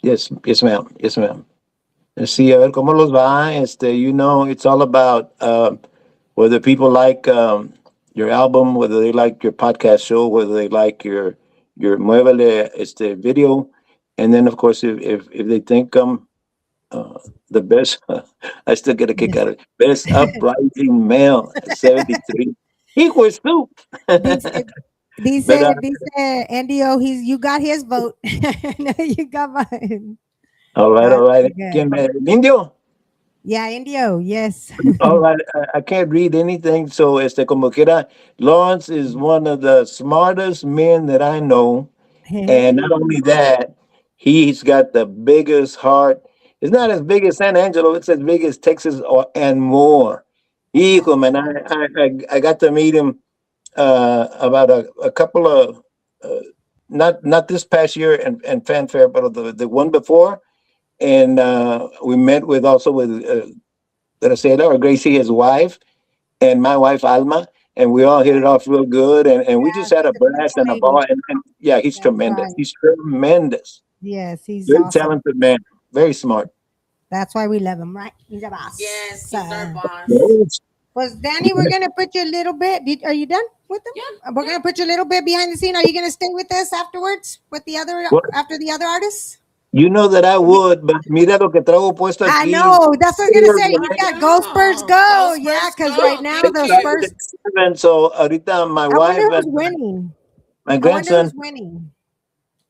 S6: Yes, yes, ma'am. Yes, ma'am. Sí, a ver cómo los va. It's all about whether people like your album, whether they like your podcast show, whether they like your muévele video, and then of course if they think the best, I still get a kick
S1: Yes.
S6: out of it. Best uprising male, 73. Equals two.
S1: Dice,
S6: But
S1: dice Andy, you got his vote. No, you got mine.
S6: all right, all
S1: That's
S6: right.
S1: good.
S6: ¿Quién Indio?
S1: Yeah, Indio, yes.
S6: All right, I can't read anything, so como quiera, Lawrence is one of the smartest men that I know, and not
S1: Hey,
S6: only that, he's got the biggest heart. It's not as big as San Angelo; it's as big as Texas and more. Hijo, man, I got to meet him about a couple of uh, not this past year and fanfare, but the one before, and we met with also with Graciela or Gracie, his wife, and my wife Alma, and we all hit it off real good, and we
S1: yeah,
S6: just had
S1: she's
S6: a
S1: a
S6: blast
S1: beautiful
S6: and a
S1: lady.
S6: ball. And yeah, he's
S1: That's
S6: tremendous.
S1: right.
S6: He's tremendous.
S1: Yes, he's
S6: Very
S1: awesome.
S6: talented man. Very smart.
S1: That's why we love him, right? He's a
S2: Yes,
S1: boss.
S2: he's our boss.
S6: Yes.
S1: Was Danny, we're gonna put you a little bit. Are you done with them?
S2: Yeah,
S1: We're
S2: yeah.
S1: gonna put you a little bit behind the scene. Are you gonna stay with us afterwards with the other
S6: Well,
S1: after the other artists?
S6: you know that I would, but mira lo que traigo puesto
S1: I
S6: aquí.
S1: know. That's what I was gonna say. You
S2: I
S1: got Go Spurs
S2: know.
S1: Go.
S2: Go
S1: Yeah,
S2: Spurs,
S1: because right
S2: go.
S1: now
S2: Thank
S1: the
S2: you.
S1: Spurs.
S6: So ahorita my
S1: I wonder
S6: wife
S1: who's
S6: and
S1: winning.
S6: my
S1: I wonder
S6: grandson.
S1: who's winning.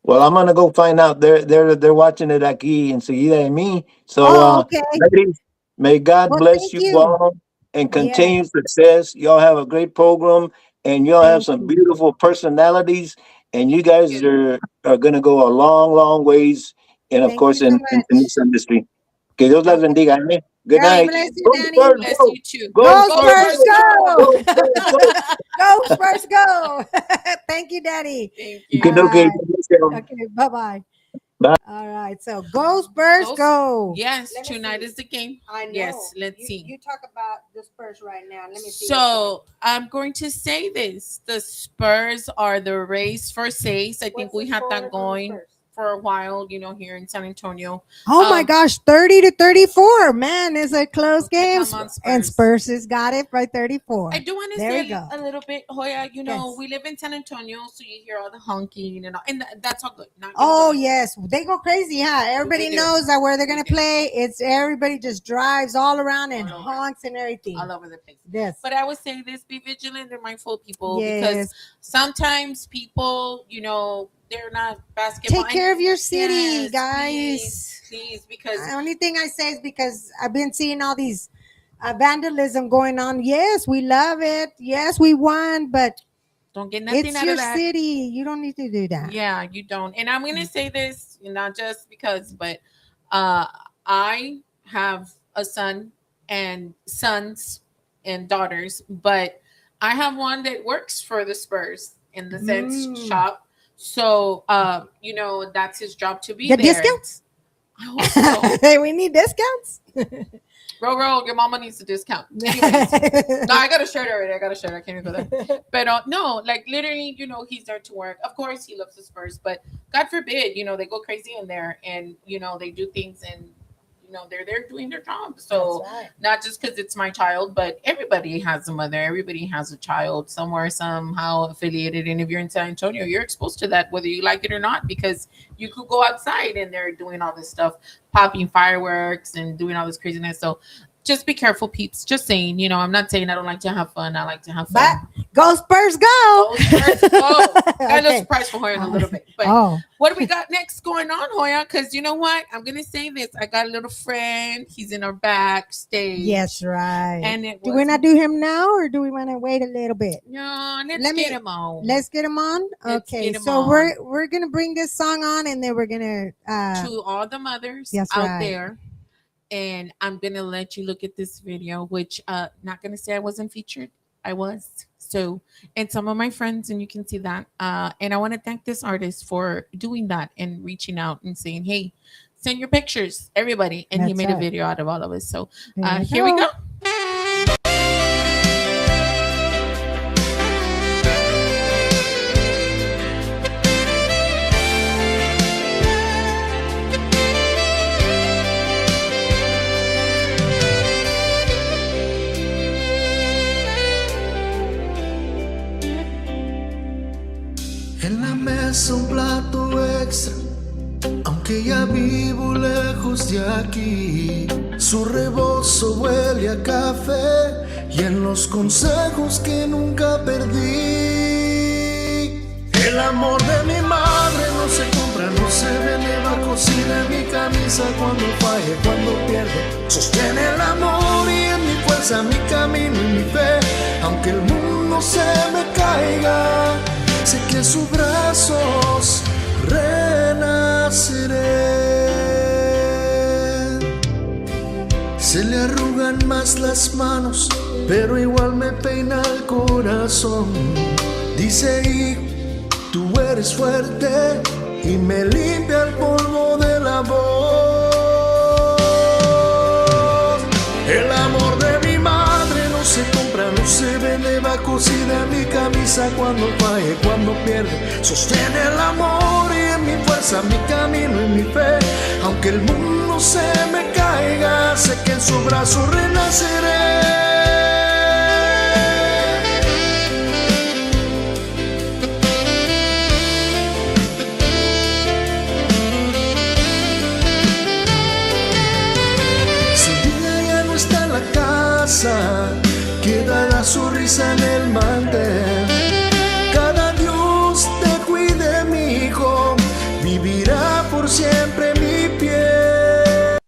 S6: Well, I'm gonna go find out. They're watching it aquí enseguida de mí. So,
S1: Oh, okay.
S6: ladies, may God
S1: Well,
S6: bless
S1: thank
S6: you
S1: you.
S6: all and
S1: Yes,
S6: continue success. Y'all have a great program, and y'all have
S1: thank
S6: some
S1: you.
S6: beautiful personalities. And you
S2: Thank
S6: guys
S2: you.
S6: are gonna go a long, long ways. And of
S1: Thank you
S6: course,
S1: so
S6: in this
S1: much.
S6: industry. Que Dios las
S1: Okay.
S6: bendiga. Eh? Good
S1: God
S6: night.
S2: Thank
S1: bless
S2: you.
S1: you,
S6: Go
S1: Danny.
S6: Spurs,
S2: Bless
S6: go!
S2: you too.
S6: Go
S1: Go
S2: Go
S6: Spurs,
S1: Spurs,
S2: Spurs,
S6: go!
S1: go!
S2: go.
S6: Go Spurs, go!
S1: Go Spurs, go! Thank you, Daddy.
S2: Thank
S6: Okay,
S2: you.
S1: All
S6: okay.
S1: right. Okay, bye bye.
S6: Bye.
S1: All right. So go Spurs,
S2: Go.
S1: go.
S2: Yes,
S1: Let me
S2: tonight
S1: see.
S2: is the game.
S1: I
S2: Yes,
S1: know.
S2: let's see.
S1: You talk about the Spurs right now. Let me see what's going
S2: So I'm going to say this: the Spurs are the race for saves. I think
S1: What's the
S2: we had
S1: score
S2: that
S1: on the
S2: going
S1: Spurs?
S2: for a while, here in San Antonio.
S1: Oh my
S2: Um,
S1: gosh, 30-34. Man, it's a close
S2: okay,
S1: game.
S2: come on,
S1: And
S2: Spurs.
S1: Spurs has got it by
S2: I
S1: 34.
S2: do want to
S1: There we
S2: say
S1: go.
S2: a little bit, Hoya.
S1: Yes.
S2: We live in San Antonio, so you hear all the honking and all, and that's all good. Not gonna
S1: Oh
S2: go.
S1: yes, they go crazy, huh? Everybody
S2: do.
S1: knows that where they're
S2: We
S1: gonna
S2: do.
S1: play. It's everybody just drives all around and
S2: All over.
S1: honks and everything.
S2: All over the place.
S1: Yes,
S2: But I would say this: be vigilant and mindful, people, because
S1: yes.
S2: sometimes people, they're not basketball.
S1: Take care of your city,
S2: Yes, please,
S1: guys.
S2: please, because
S1: The only thing I say is because I've been seeing all these vandalism going on. Yes, we love it. Yes, we won, but
S2: don't get nothing
S1: it's
S2: out of
S1: your
S2: that.
S1: city. You don't need to do that.
S2: Yeah, you don't. And I'm gonna say this, not just because, but uh, I have a son and sons and daughters, but I have one that works for the Spurs in the sense
S1: Mm.
S2: shop. So, that's his job to be
S1: Get
S2: there.
S1: discounts?
S2: I hope so.
S1: We need discounts.
S2: Roll, your mama needs a discount. Anyways, no, I got a shirt already. I got a shirt. I can't even go there. But no, like literally, he's there to work. Of course, he loves the Spurs, but God forbid, they go crazy in there and they do things and they're there doing their job. So
S1: That's right.
S2: not just because it's my child, but everybody has a mother. Everybody has a child somewhere, somehow affiliated. And if you're in San Antonio, you're exposed to that, whether you like it or not, because you could go outside and they're doing all this stuff, popping fireworks and doing all this craziness. So just be careful, peeps. Just saying, I'm not saying I don't like to have fun. I like to have
S1: But
S2: fun.
S1: go Spurs, go!
S2: Go Spurs, go. Got a little
S1: Okay.
S2: surprise for Hoya in a little bit. But
S1: Oh,
S2: what do we got next going on, Hoya? Because you know what? I'm going to say this. I got a little friend. He's in our backstage.
S1: yes, right.
S2: And it
S1: Do
S2: was,
S1: we not do him now, or do we want to wait a little bit?
S2: no, let's
S1: Let me-
S2: get him on.
S1: Let's get him on.
S2: Let's
S1: Okay,
S2: get him
S1: so
S2: on.
S1: we're gonna bring this song on, and then we're gonna.
S2: To all the mothers
S1: That's
S2: out
S1: right.
S2: there. And I'm gonna let you look at this video, which not gonna say I wasn't featured. I was. So, and some of my friends, and you can see that. And I want to thank this artist for doing that and reaching out and saying, hey, send your pictures, everybody. And he
S1: That's
S2: made a
S1: right.
S2: video out of all of us. So
S1: There you
S2: here we go.
S3: En la mesa un plato extra, aunque ya vivo lejos de aquí. Su rebozo huele a café y en los consejos que nunca perdí. El amor de mi madre no se compra, no se vende, va cocina en mi camisa cuando falle, cuando pierde. Sostiene el amor y en mi fuerza, mi camino y mi fe, aunque el mundo se me caiga. Sé que en sus brazos renaceré. Se le arrugan más las manos, pero igual me peina el corazón. Dice, hijo, tú eres fuerte, y me limpia el polvo de la voz. El amor de mi madre no se compra, no se vende, va cocida en mi camisa cuando falle, cuando pierde. Sostiene el amor y en mi fuerza, mi camino y mi fe, aunque el mundo se me caiga, sé que en su brazo renaceré. Queda su risa en el mantel. Cada Dios te cuide, mi hijo, vivirá por siempre mi piel.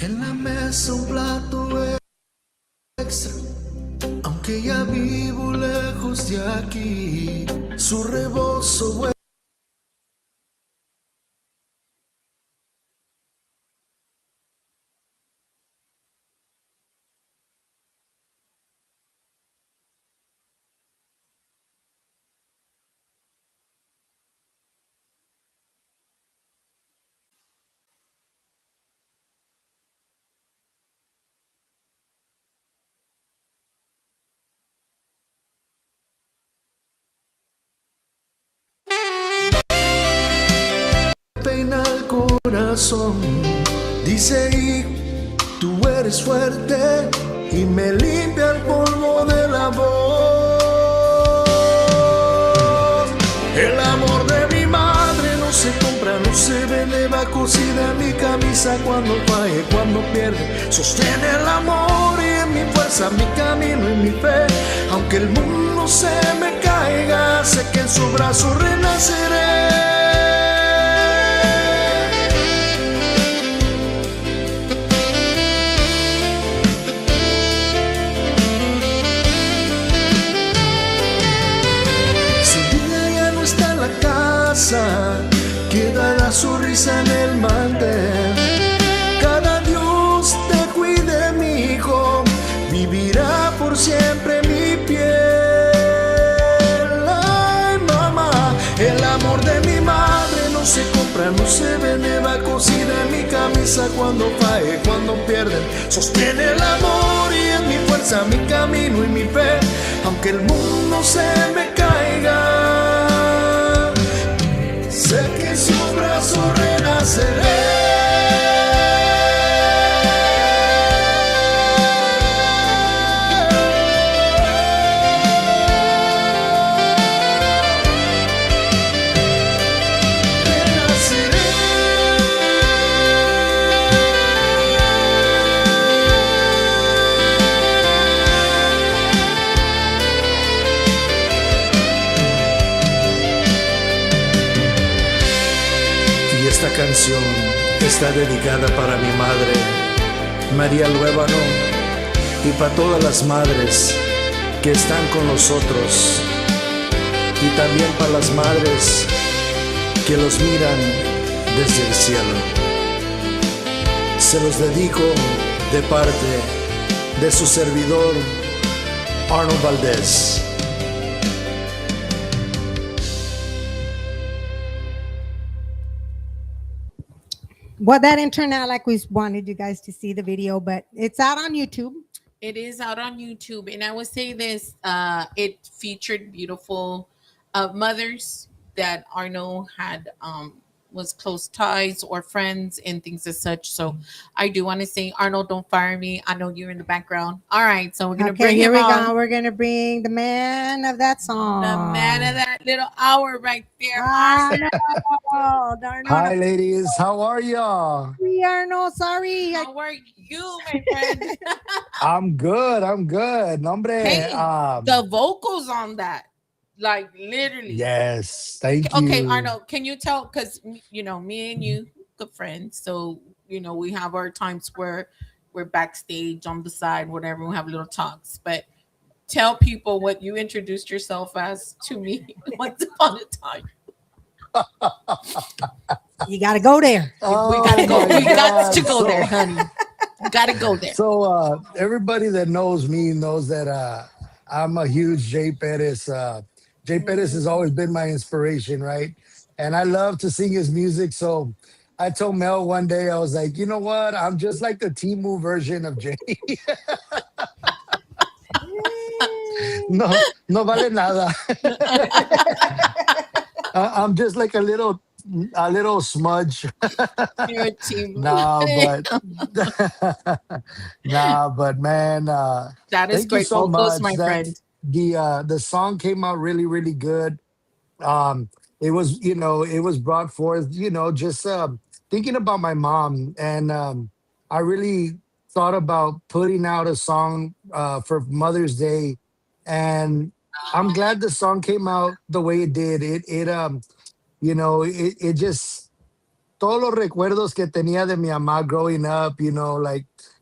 S3: En la mesa un plato extra, aunque ya vivo lejos de aquí. Su rebozo huele peina el corazón. Dice, hijo, tú eres fuerte, y me limpia el polvo de la voz. El amor de mi madre no se compra, no se vende, va cocida en mi camisa cuando falle, cuando pierde. Sostiene el amor y en mi fuerza, mi camino y mi fe, aunque el mundo se me caiga, sé que en su brazo renaceré. Queda su risa en el mantel. Cada Dios te cuide, mi hijo, vivirá por siempre mi piel. Ay, mamá, el amor de mi madre no se compra, no se vende, va cocida en mi camisa fuerza cuando falle, cuando pierden. Sostiene el amor y es mi fuerza, mi camino y mi fe. Aunque el mundo se me caiga, sé que en su brazo renaceré. Y esta canción está dedicada para mi madre, María Luébano, y para todas las madres que están con nosotros, y también para las madres que los miran desde el cielo. Se los dedico de parte de su servidor, Arnold Valdés.
S1: Well, that didn't turn out like we wanted you guys to see the video, but it's out on YouTube.
S2: It is out on YouTube, and I would say this: it featured beautiful mothers that Arno had was close ties or friends and things as such. So I do want to say, Arnold, don't fire me. I know you're in the background. All right, so we're gonna
S1: Okay,
S2: bring
S1: here
S2: him
S1: we
S2: on.
S1: go. We're gonna bring the man of that song.
S2: The man of that little hour right there,
S1: Arnold.
S7: Hi, ladies. How are y'all?
S1: We are no sorry.
S2: How are you, my friend?
S7: I'm good. I'm good. Nombre.
S2: Hey, the vocals on that, like literally.
S7: Yes. Thank
S2: Okay,
S7: you.
S2: Arnold, can you tell? Because me and you, good friends. So we have our times where we're backstage on the side, whatever. We have little talks, but tell people what you introduced yourself as to me once upon a time.
S1: You got to go there.
S2: We gotta go.
S7: my
S2: We got to
S7: God.
S2: go there, honey. Gotta go there.
S7: So everybody that knows me knows that I'm a huge Jay Perez. Jay Perez has always been my inspiration, right? And I love to sing his music. So I told Mel one day, I was like, you know what? I'm just like the Timu version of Jay. No, no vale nada. I'm just like a little smudge.
S2: You're a team.
S7: Nah, but nah, but man,
S2: That is
S7: thank you
S2: great
S7: so
S2: vocals,
S7: much.
S2: my
S7: That
S2: friend.
S7: the song came out really, really good. It was, it was brought forth, just thinking about my mom, and I really thought about putting out a song for Mother's Day, and I'm glad the song came out the way it did. It just todos los recuerdos que tenía de mi mamá growing up,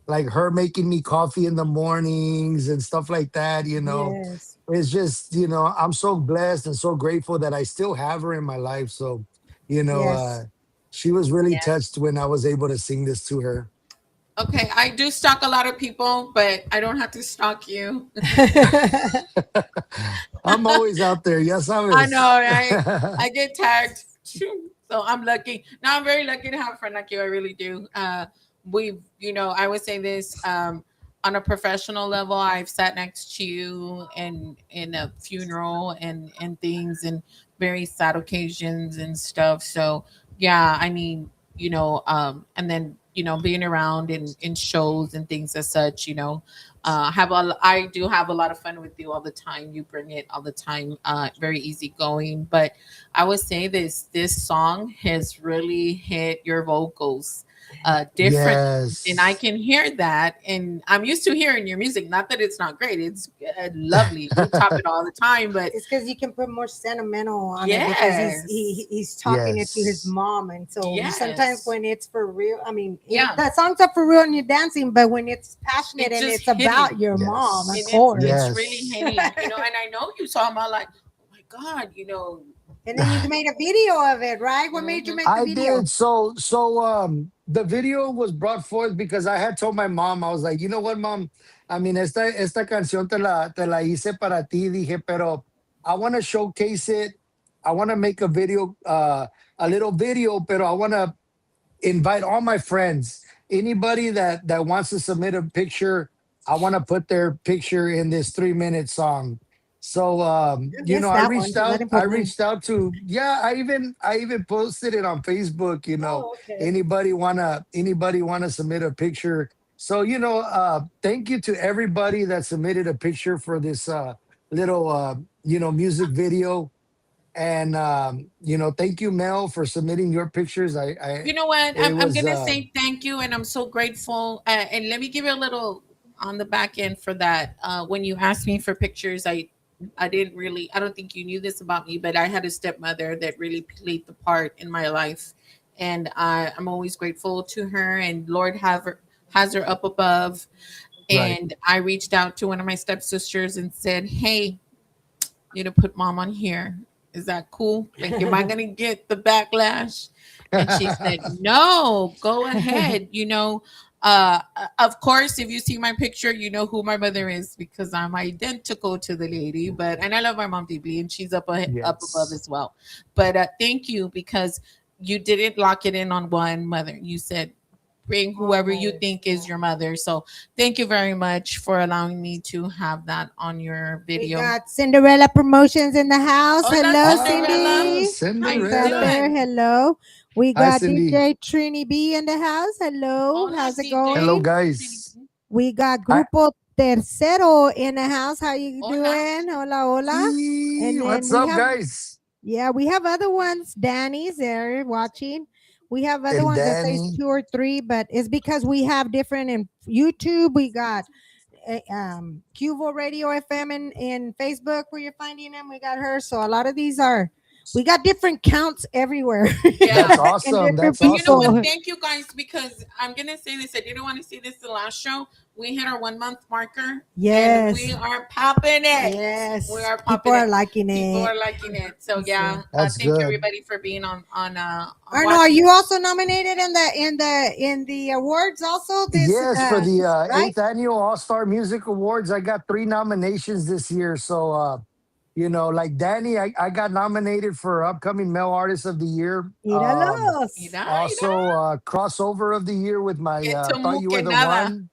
S7: like her making me coffee in the mornings and stuff like that,
S1: Yes.
S7: it's just, I'm so blessed and so grateful that I still have her in my life. So,
S1: Yes.
S7: she was really touched when I was able to sing this to her.
S2: Okay, I do stalk a lot of people, but I don't have to stalk you.
S7: I'm always out there. Ya sabes.
S2: I know, right? I get tagged. So I'm lucky. Now I'm very lucky to have a friend like you. I really do. I would say this on a professional level. I've sat next to you in a funeral and things and very sad occasions and stuff. So yeah, I mean, and then being around in shows and things as such. I do have a lot of fun with you all the time. You bring it all the time. Very easygoing. But I would say this song has really hit your vocals different, and I
S7: Yes.
S2: can hear that. And I'm used to hearing your music. Not that it's not great; it's lovely. We top it all the time. But
S1: It's because you can put more sentimental on it because
S2: yes,
S1: he's talking it to his
S7: Yes.
S1: mom, and so sometimes
S2: yes,
S1: when it's for real, I mean,
S2: yeah.
S1: that song's up for real and you're dancing, but when it's passionate
S2: It's
S1: and
S2: just
S1: it's about
S2: hitting.
S1: your mom, of
S7: Yes.
S2: And
S1: course.
S2: it's really
S7: Yes.
S2: hitting, and I know you saw my like, oh my god,
S1: And then you made a video of it, right? What made you
S2: mhm.
S1: make the
S7: I
S1: video?
S7: did. The video was brought forth because I had told my mom, I was like, you know what, mom? I mean, esta canción te la hice para ti, dije, pero I want to showcase it. I want to make a video, a little video, pero I want to invite all my friends. Anybody that wants to submit a picture, I want to put their picture in this 3 minute song. So
S1: Yes,
S7: I
S1: that one.
S7: reached
S1: That
S7: out. I
S1: important.
S7: reached out to yeah. I even posted it on Facebook.
S1: Oh, okay.
S7: Anybody wanna submit a picture? So thank you to everybody that submitted a picture for this little music video. And thank you, Mel, for submitting your pictures. I
S2: You know what?
S7: it
S2: I'm
S7: was
S2: gonna say thank you, and I'm so grateful. And let me give you a little on the back end for that. When you asked me for pictures, I didn't really. I don't think you knew this about me, but I had a stepmother that really played the part in my life, and I'm always grateful to her. And Lord have her has her up above.
S7: right.
S2: And I reached out to one of my stepsisters and said, "Hey, you to put mom on here. Is that cool? Like, am I gonna get the backlash?" And she said, "No, go ahead. Of course, if you see my picture, you know who my mother is because I'm identical to the lady. But and I love my mom deeply, and she's up above
S7: Yes.
S2: as well. But thank you because you didn't lock it in on one mother. You said bring
S1: All
S2: whoever you
S1: mothers.
S2: think
S1: Yeah.
S2: is your mother. So thank you very much for allowing me to have that on your
S1: We
S2: video.
S1: got Cinderella Promotions in the house.
S2: Hola,
S1: Hello,
S2: Cinderella.
S7: Ah,
S1: Cindy.
S2: How you
S1: She's out
S7: Cinderella.
S1: there.
S2: doing?
S1: Hello. We
S7: Hi,
S1: got
S7: Cindy.
S1: DJ Trini B in the house. Hello.
S2: Hola,
S1: How's it
S2: DJ.
S7: Hello,
S1: going?
S7: guys.
S1: We got
S7: Hi.
S1: Grupo Tercero in the house. How you
S2: Hola.
S1: doing? Hola, hola. And then
S7: What's
S1: we
S7: up,
S1: have,
S7: guys?
S1: yeah, we have other ones. Danny's there watching. We have other
S7: El
S1: ones that says
S7: Danny.
S1: two or three, but it's because we have different in YouTube. We got Cuvo Radio FM in Facebook where you're finding them. We got her. So a lot of these are, we got different counts everywhere
S2: Yeah.
S7: That's
S1: and
S7: awesome.
S1: different
S7: That's
S2: But you know what?
S7: awesome.
S1: people.
S2: Thank you guys because I'm gonna say this. I didn't want to say this the last show. We hit our 1 month marker and we
S1: Yes.
S2: are popping it. We
S1: Yes.
S2: are
S1: People
S2: popping
S1: are
S2: it.
S1: liking
S2: People
S1: it.
S2: are liking it. So
S1: So
S2: yeah,
S7: That's
S2: thank you
S7: good.
S2: everybody for being on
S1: Arno, are
S2: watching.
S1: you also nominated in the awards also this
S7: Yes, for the
S1: right?
S7: eighth annual All Star Music Awards, I got 3 nominations this year. So, like Danny, I got nominated for upcoming Male Artist of the Year.
S1: Míralos.
S2: Mira, mira.
S7: Also, crossover of the year with my
S2: Que
S7: "Thought You
S2: que
S7: Were the
S2: nada.
S7: One."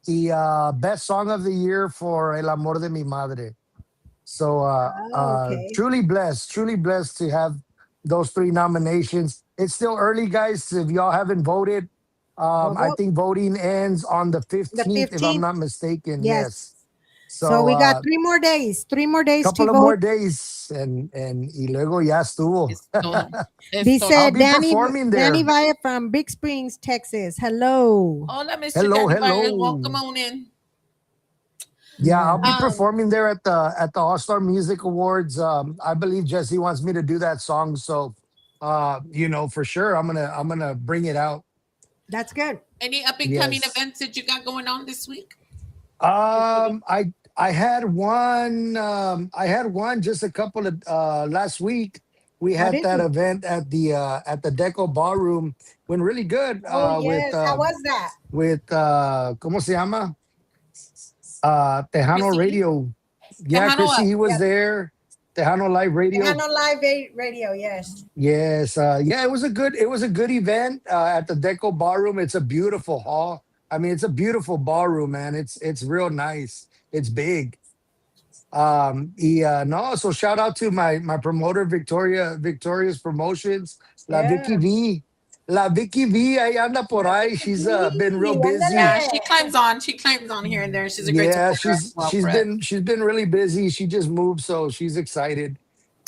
S7: The best song of the year for "El Amor de Mi Madre." So,
S1: Oh, okay.
S7: truly blessed to have those 3 nominations. It's still early, guys. If y'all haven't voted,
S1: Go
S7: I
S1: vote.
S7: think voting ends on the
S1: The
S7: 15th, if I'm
S1: 15th.
S7: not mistaken.
S1: Yes.
S7: Yes.
S1: So
S7: So,
S1: we got 3 more days. 3 more days to
S7: couple of
S1: vote.
S7: more days, and y luego ya estuvo.
S2: Es todo. Es todo.
S7: I'll
S1: Dice
S7: be
S1: Danny
S7: performing
S1: Danny
S7: there.
S1: Vaya from Big Springs, Texas. Hello.
S2: Hola, Mr.
S7: Hello,
S2: Danny Byron. Welcome
S7: hello.
S2: on in.
S7: Yeah, I'll
S1: Yeah.
S7: be
S2: Um,
S7: performing there at the All Star Music Awards. I believe Jesse wants me to do that song, so for sure I'm gonna bring it out.
S1: That's good.
S2: any up and coming
S7: Yes.
S2: events that you got going on this week?
S7: I had one just a couple of last week. We
S1: What
S7: had
S1: is
S7: that
S1: it?
S7: event at the Deco Ballroom. Went really good
S1: Oh
S7: with
S1: yes. How was that?
S7: ¿cómo se llama? Tejano
S2: Chrissy?
S7: Radio. Yeah,
S2: Tejano
S7: Chrissy,
S2: what?
S7: he was
S1: Yes.
S7: there. Tejano Live Radio.
S1: Tejano Live Radio, yes.
S7: Yes, yeah, it was a good event at the Deco Ballroom. It's a beautiful hall. I mean, it's a beautiful ballroom, man. It's real nice. It's big. No, so shout out to my promoter Victoria's Promotions,
S1: Yeah.
S7: La Vicky V. Ahí anda por
S1: La
S7: ahí. She's been real
S1: Vicky,
S7: busy.
S2: Yeah,
S1: ándale.
S2: she climbs on. She climbs on here and there. She's a great
S7: Yeah,
S2: supporter as
S7: she's
S2: well,
S7: she's
S2: Fred.
S7: been she's been really busy. She just moved, so she's excited.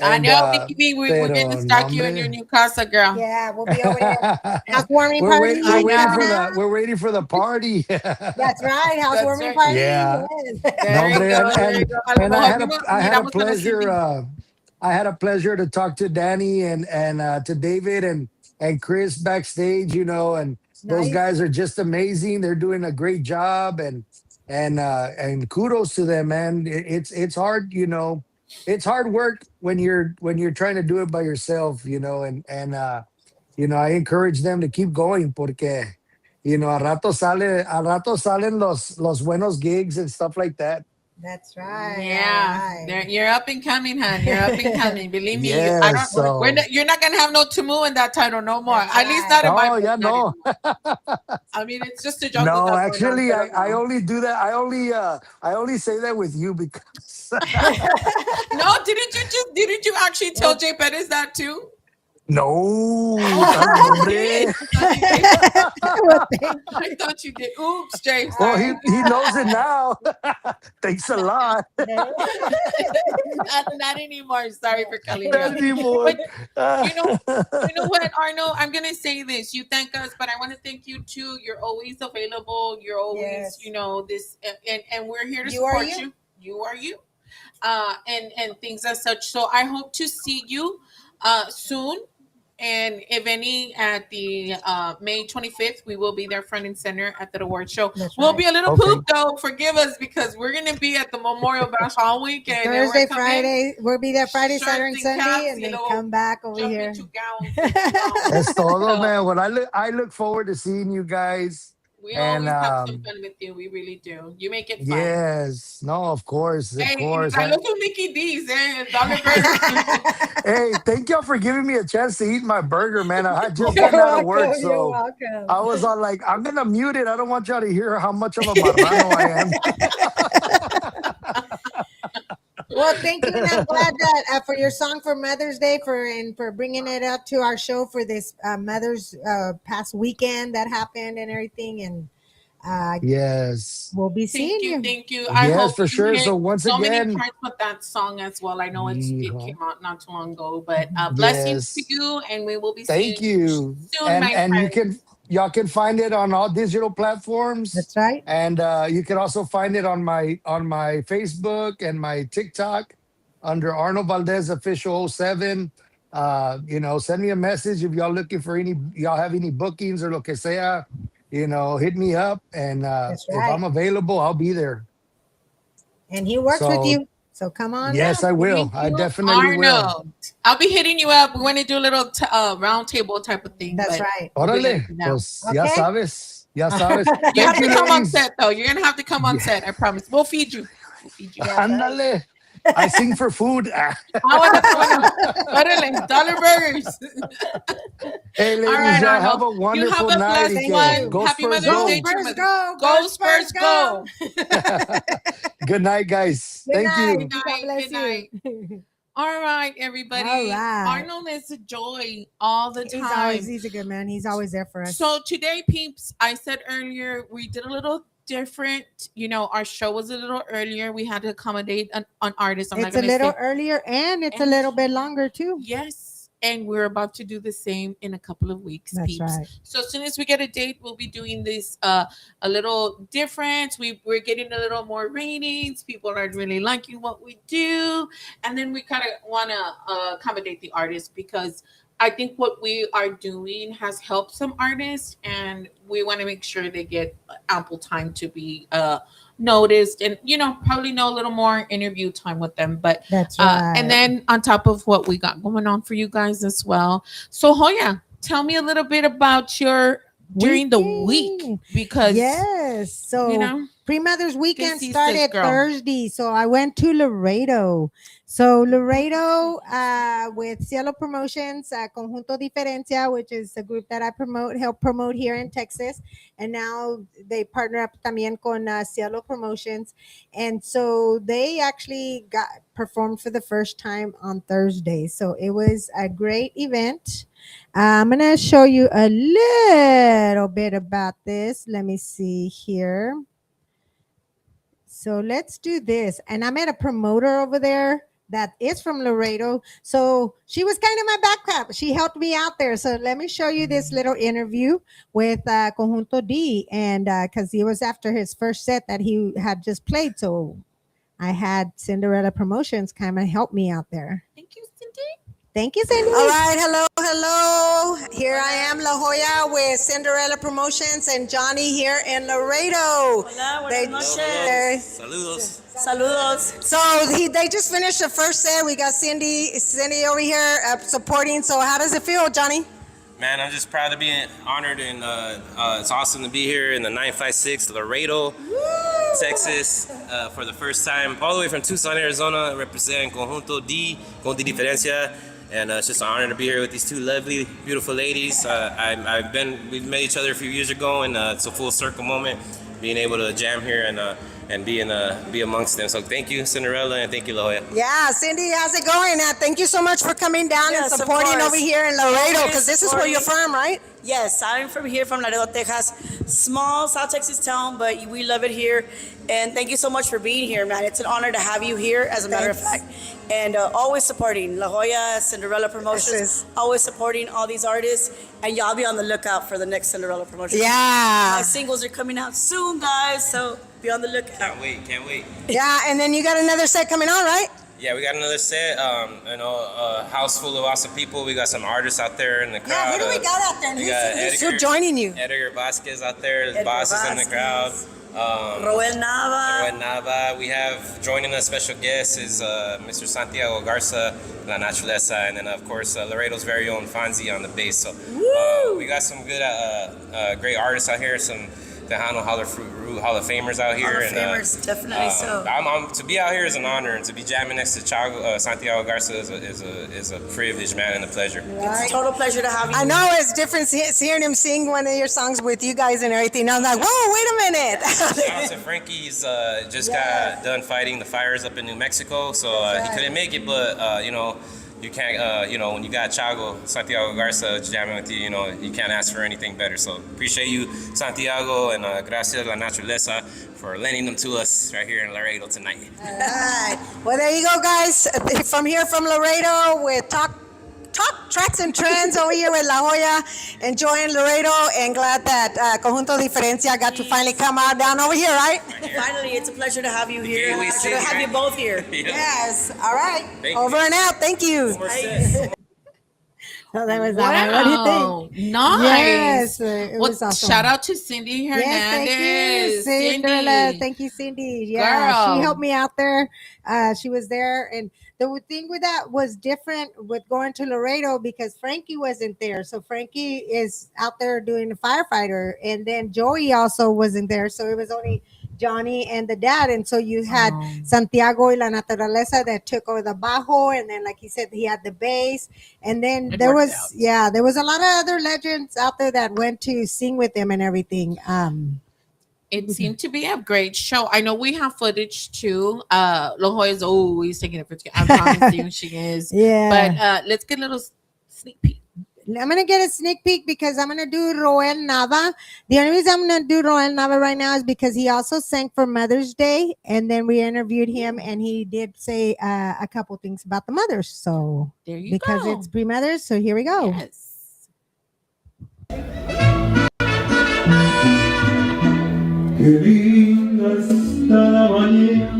S2: I
S7: And
S2: know, Vicky B. We're going to
S7: pero
S2: stalk you in your
S7: nombre.
S2: new casa, girl.
S1: Yeah, we'll be over there. Housewarming
S7: we're
S1: party
S7: waiting. We're
S2: I
S1: in
S7: waiting
S2: know.
S7: for
S1: town.
S7: the. We're waiting for the party.
S1: That's right.
S2: That's
S1: Housewarming
S2: right.
S1: party.
S7: Yeah.
S1: Yes.
S7: No,
S2: There you
S7: hombre,
S2: go.
S7: and
S2: There you
S7: and
S2: go. A lo
S7: and
S2: mejor miramos a la
S7: pleasure.
S2: Cindy.
S7: I had a pleasure to talk to Danny and to David and Chris backstage. And those
S1: Nice.
S7: guys are just amazing. They're doing a great job, and kudos to them, man. It's hard. It's hard work when you're trying to do it by yourself. I encourage them to keep going porque a rato salen los buenos gigs and stuff like that.
S1: That's right.
S2: Yeah,
S1: All right.
S2: you're up and coming, hon. You're up and coming. Believe me, I
S7: Yes.
S2: don't. We're
S7: So,
S2: not, you're not gonna have no Tumu in that title no more.
S1: That's
S2: At least
S1: right.
S2: not in my
S7: oh
S2: book,
S7: yeah,
S2: not
S7: no,
S2: anymore. I mean, it's just a joke we
S7: no.
S2: got going on,
S7: Actually,
S2: pero
S7: I
S2: no.
S7: only do that. I only say that with you because
S2: No, didn't you actually tell
S1: Well,
S2: Jay Pettis that too?
S7: no,
S2: Oh,
S7: tan
S2: you did.
S7: hombre.
S2: I thought you did.
S1: Well, thank you.
S2: I thought you did. Oops, Jay.
S7: Well,
S2: Sorry.
S7: he knows it now. Thanks a lot.
S2: Not anymore. Sorry for calling you
S7: Not
S2: out.
S7: anymore.
S2: But you know, you know what, Arno? I'm gonna say this. You thank us, but I want to thank you too. You're always available. You're always,
S1: Yes.
S2: this, and we're here to
S1: You are
S2: support
S1: you.
S2: you. You are you, and things as such. So I hope to see you, soon. And if any, at the May 25th, we will be there front and center at the award show.
S1: That's
S2: We'll
S1: right.
S2: be a little
S7: Okay.
S2: pooped though. Forgive us because we're gonna be at the Memorial Bash all weekend. And we're
S1: Thursday,
S2: coming
S1: Friday. We'll be there Friday, Saturday, and
S2: shirts and
S1: Sunday,
S2: caps,
S1: and then come back over
S2: jump
S1: here.
S2: into gowns. And,
S7: Es todo,
S2: so
S7: man. Well, I look forward to seeing you guys.
S2: we
S7: And
S2: always have some fun with you. We really do. You make it fun.
S7: yes, no, of course, of
S2: Hey,
S7: course.
S2: I look at Mickey D's, Dollar Burger.
S7: Hey, thank y'all for giving me a chance to eat my burger, man. I had just
S1: You're
S7: gotten out of work,
S1: welcome. You're
S7: so
S1: welcome.
S7: I was all like, I'm gonna mute it. I don't want y'all to hear how much of a marrano I am.
S1: Well, thank you, and I'm glad that for your song for Mother's Day for bringing it up to our show for this Mother's past weekend that happened and everything, and
S7: Yes,
S1: we'll be seeing you.
S2: Thank you. I
S7: yes,
S2: hope
S7: for
S2: you
S7: sure.
S2: hit
S7: So once
S2: so many
S7: again,
S2: charts with that song as well. I know it
S7: hijo,
S2: came out not too long ago, but blessings to
S7: yes.
S2: you, and we will be
S7: Thank
S2: seeing you
S7: you.
S2: soon,
S7: And
S2: my
S7: and you
S2: friend.
S7: can y'all can find it on all digital platforms.
S1: That's right.
S7: And you can also find it on my Facebook and my TikTok under Arnold Valdez Official '07. Send me a message if y'all have any bookings or lo que sea. Hit me up, and
S1: That's
S7: if
S1: right.
S7: I'm available, I'll be there.
S1: And he works with
S7: So
S1: you, so come on
S7: yes,
S1: down.
S7: I will.
S2: Thank
S7: I
S2: you,
S7: definitely will.
S2: Arnold. I'll be hitting you up. We want to do a little round table type of thing,
S1: That's
S2: but
S1: right.
S2: we'll be letting
S7: Órale,
S2: you know.
S7: pues ya
S1: Okay.
S7: sabes, ya sabes.
S2: You
S7: Thank
S2: have
S7: you,
S2: to come on
S7: ladies.
S2: set though. You're gonna have to come on
S7: Yeah.
S2: set. I promise. We'll feed you. We'll feed you.
S1: That's right.
S7: Ándale. I sing for food.
S2: Vámonos. Órale, dollar burgers.
S7: Hey,
S2: All
S7: ladies,
S2: right,
S7: y'all have
S2: Arnold.
S7: a
S2: You have
S7: wonderful
S2: a
S7: night.
S2: blessed
S7: Y
S1: Thank
S7: que
S2: one.
S1: you.
S7: go
S2: Happy
S7: Spurs,
S2: Mother's
S1: Go
S2: Day
S7: go.
S2: to your
S1: Spurs,
S2: mother.
S1: go!
S2: Go
S1: Spurs,
S2: Spurs,
S1: go!
S2: go.
S7: Good night, guys.
S1: Good
S7: Thank
S1: night.
S7: you.
S2: Good
S1: God
S2: night.
S1: bless
S2: Good night.
S1: you.
S2: All right,
S1: All
S2: everybody.
S1: right.
S2: Arnold is a joy all the time.
S1: He's a good man. He's always there for us.
S2: So today, peeps, I said earlier we did a little different. Our show was a little earlier. We had to accommodate an artist. I'm not
S1: It's a
S2: gonna
S1: little
S2: say
S1: earlier and it's a
S2: And-
S1: little bit longer too.
S2: yes. And we're about to do the same in a couple of weeks,
S1: That's
S2: peeps.
S1: right.
S2: So as soon as we get a date, we'll be doing this a little different. We're getting a little more ratings. People are really liking what we do, and then we kind of want to accommodate the artists because I think what we are doing has helped some artists, and we want to make sure they get ample time to be noticed, and probably know a little more interview time with them. But
S1: That's right.
S2: and then on top of what we got going on for you guys as well. So Hoya, tell me a little bit about your during the week
S1: Weekend.
S2: because
S1: Yes. So
S2: you know
S1: Pre-Mother's Weekend
S2: see sis,
S1: started
S2: girl.
S1: Thursday. So I went to Laredo. So Laredo with Cielo Promotions, Conjunto Diferencia, which is a group that I help promote here in Texas. And now they partner up también con Cielo Promotions. And so they actually performed for the first time on Thursday. So it was a great event. I'm going to show you a little bit about this. Let me see here. So let's do this. And I met a promoter over there that is from Laredo. So she was kind of my backup. She helped me out there. So let me show you this little interview with Conjunto D. And because it was after his first set that he had just played. So I had Cinderella Promotions kind of help me out there.
S2: Thank you, Cindy.
S1: Thank you, Cindy. All right. Hello. Here I am, La Joya, with Cinderella Promotions and Johnny here in Laredo.
S5: Hola, buenas noches.
S3: Saludos.
S5: Saludos.
S1: So they just finished the first set. We got Cindy over here supporting. So how does it feel, Johnny?
S8: Man, I'm just proud to be honored, and it's awesome to be here in the 956 Laredo. Texas for the first time, all the way from Tucson, Arizona, representing Conjunto D, Con Di Diferencia. And it's just an honor to be here with these two lovely, beautiful ladies. We've met each other a few years ago, and it's a full circle moment, being able to jam here and be amongst them. So thank you, Cinderella, and thank you, La Joya.
S1: Yeah, Cindy, how's it going? Thank you so much for coming down and
S5: Yes, of
S1: supporting
S5: course.
S1: over here in Laredo,
S5: Always
S1: because this is where you're from, right?
S5: Yes, I'm from here, from Laredo, Texas. Small South Texas town, but we love it here. And thank you so much for being here, man. It's an honor to have you here, as a matter of fact. And always supporting La Joya, Cinderella Promotions,
S1: Yes.
S5: always supporting all these artists. And y'all be on the lookout for the next Cinderella Promotion.
S1: Yeah.
S5: My singles are coming out soon, guys, so be on the lookout.
S8: Can't wait.
S1: Yeah, and then you got another set coming on, right?
S8: Yeah, we got another set. A house full of awesome people. We got some artists out there in the crowd.
S1: Yeah, who do we got out there? And
S8: we got
S1: who's joining you?
S8: Edgar Vasquez out there. The
S5: Edgar
S8: boss is in the crowd.
S5: Roel Nava.
S8: We have joining us special guest is Mr. Santiago Garza, La Naturaleza, and then of course Laredo's very own Fonzie on the bass. So we got some good, great artists out here. Some Tejano Hall of Famers out here.
S5: Hall of Famers, definitely so.
S8: To be out here is an honor, and to be jamming next to Santiago Garza is a privilege, man, and a pleasure.
S5: It's a total pleasure to have you.
S1: I know it's different hearing him sing one of your songs with you guys and everything. I was like, whoa, wait a minute.
S8: Shout out to Frankie. He's just got done fighting the fires up in New Mexico, so he couldn't make it, but you can't, when you got Santiago Garza jamming with you, you can't ask for anything better. So appreciate you, Santiago, and gracias La Naturaleza for lending them to us right here in Laredo tonight.
S1: All right. Well, there you go, guys. From here, from Laredo, with Talk Tracks and Trends over here with La Joya, enjoying Laredo, and glad that Conjunto Diferencia got to finally come out down over here, right?
S5: Finally, it's a pleasure to have you here.
S8: Gateway
S5: Pleasure
S8: City,
S5: to have
S8: right?
S5: you both here.
S1: Yes. All right.
S8: Thank
S1: Over
S8: you.
S1: and out. Thank you.
S8: More sets.
S1: So that was that. What do you think?
S2: Nice.
S1: Yes, it was awesome.
S2: Shout out to Cindy Hernandez.
S1: Yes, thank you, Cinderella.
S2: Cindy.
S1: Thank you, Cindy. Yeah,
S2: Girl.
S1: she helped me out there. She was there, and the thing with that was different with going to Laredo because Frankie wasn't there. So Frankie is out there doing the firefighter, and then Joey also wasn't there. So it was only Johnny and the dad, and so you had Santiago y La Naturaleza that took over the bajo, and then like he said, he had the bass, and then
S2: It
S1: there
S2: worked
S1: was
S2: out.
S1: there was a lot of other legends out there that went to sing with him and everything.
S2: It seemed to be a great show. I know we have footage too. La Joya is always taking it for I promise you she is.
S1: Yeah.
S2: But let's get a little sneak peek.
S1: I'm gonna get a sneak peek because I'm gonna do Roel Nava. The only reason I'm gonna do Roel Nava right now is because he also sang for Mother's Day, and then we interviewed him, and he did say a couple things about the mothers. So
S2: There you
S1: because
S2: go.
S1: it's pre-mothers, so here we go.
S2: Yes.
S3: Qué linda está la mañana,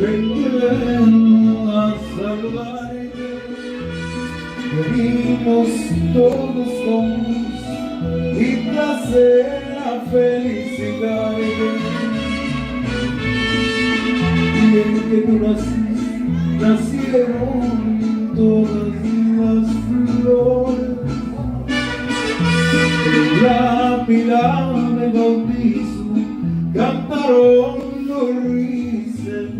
S3: ven que vengo a saludarte. Venimos todos con gusto y placer a felicitarte. Y en que tú nacieron todas las flores. En la pila de bautizo cantaron los ruiseñores.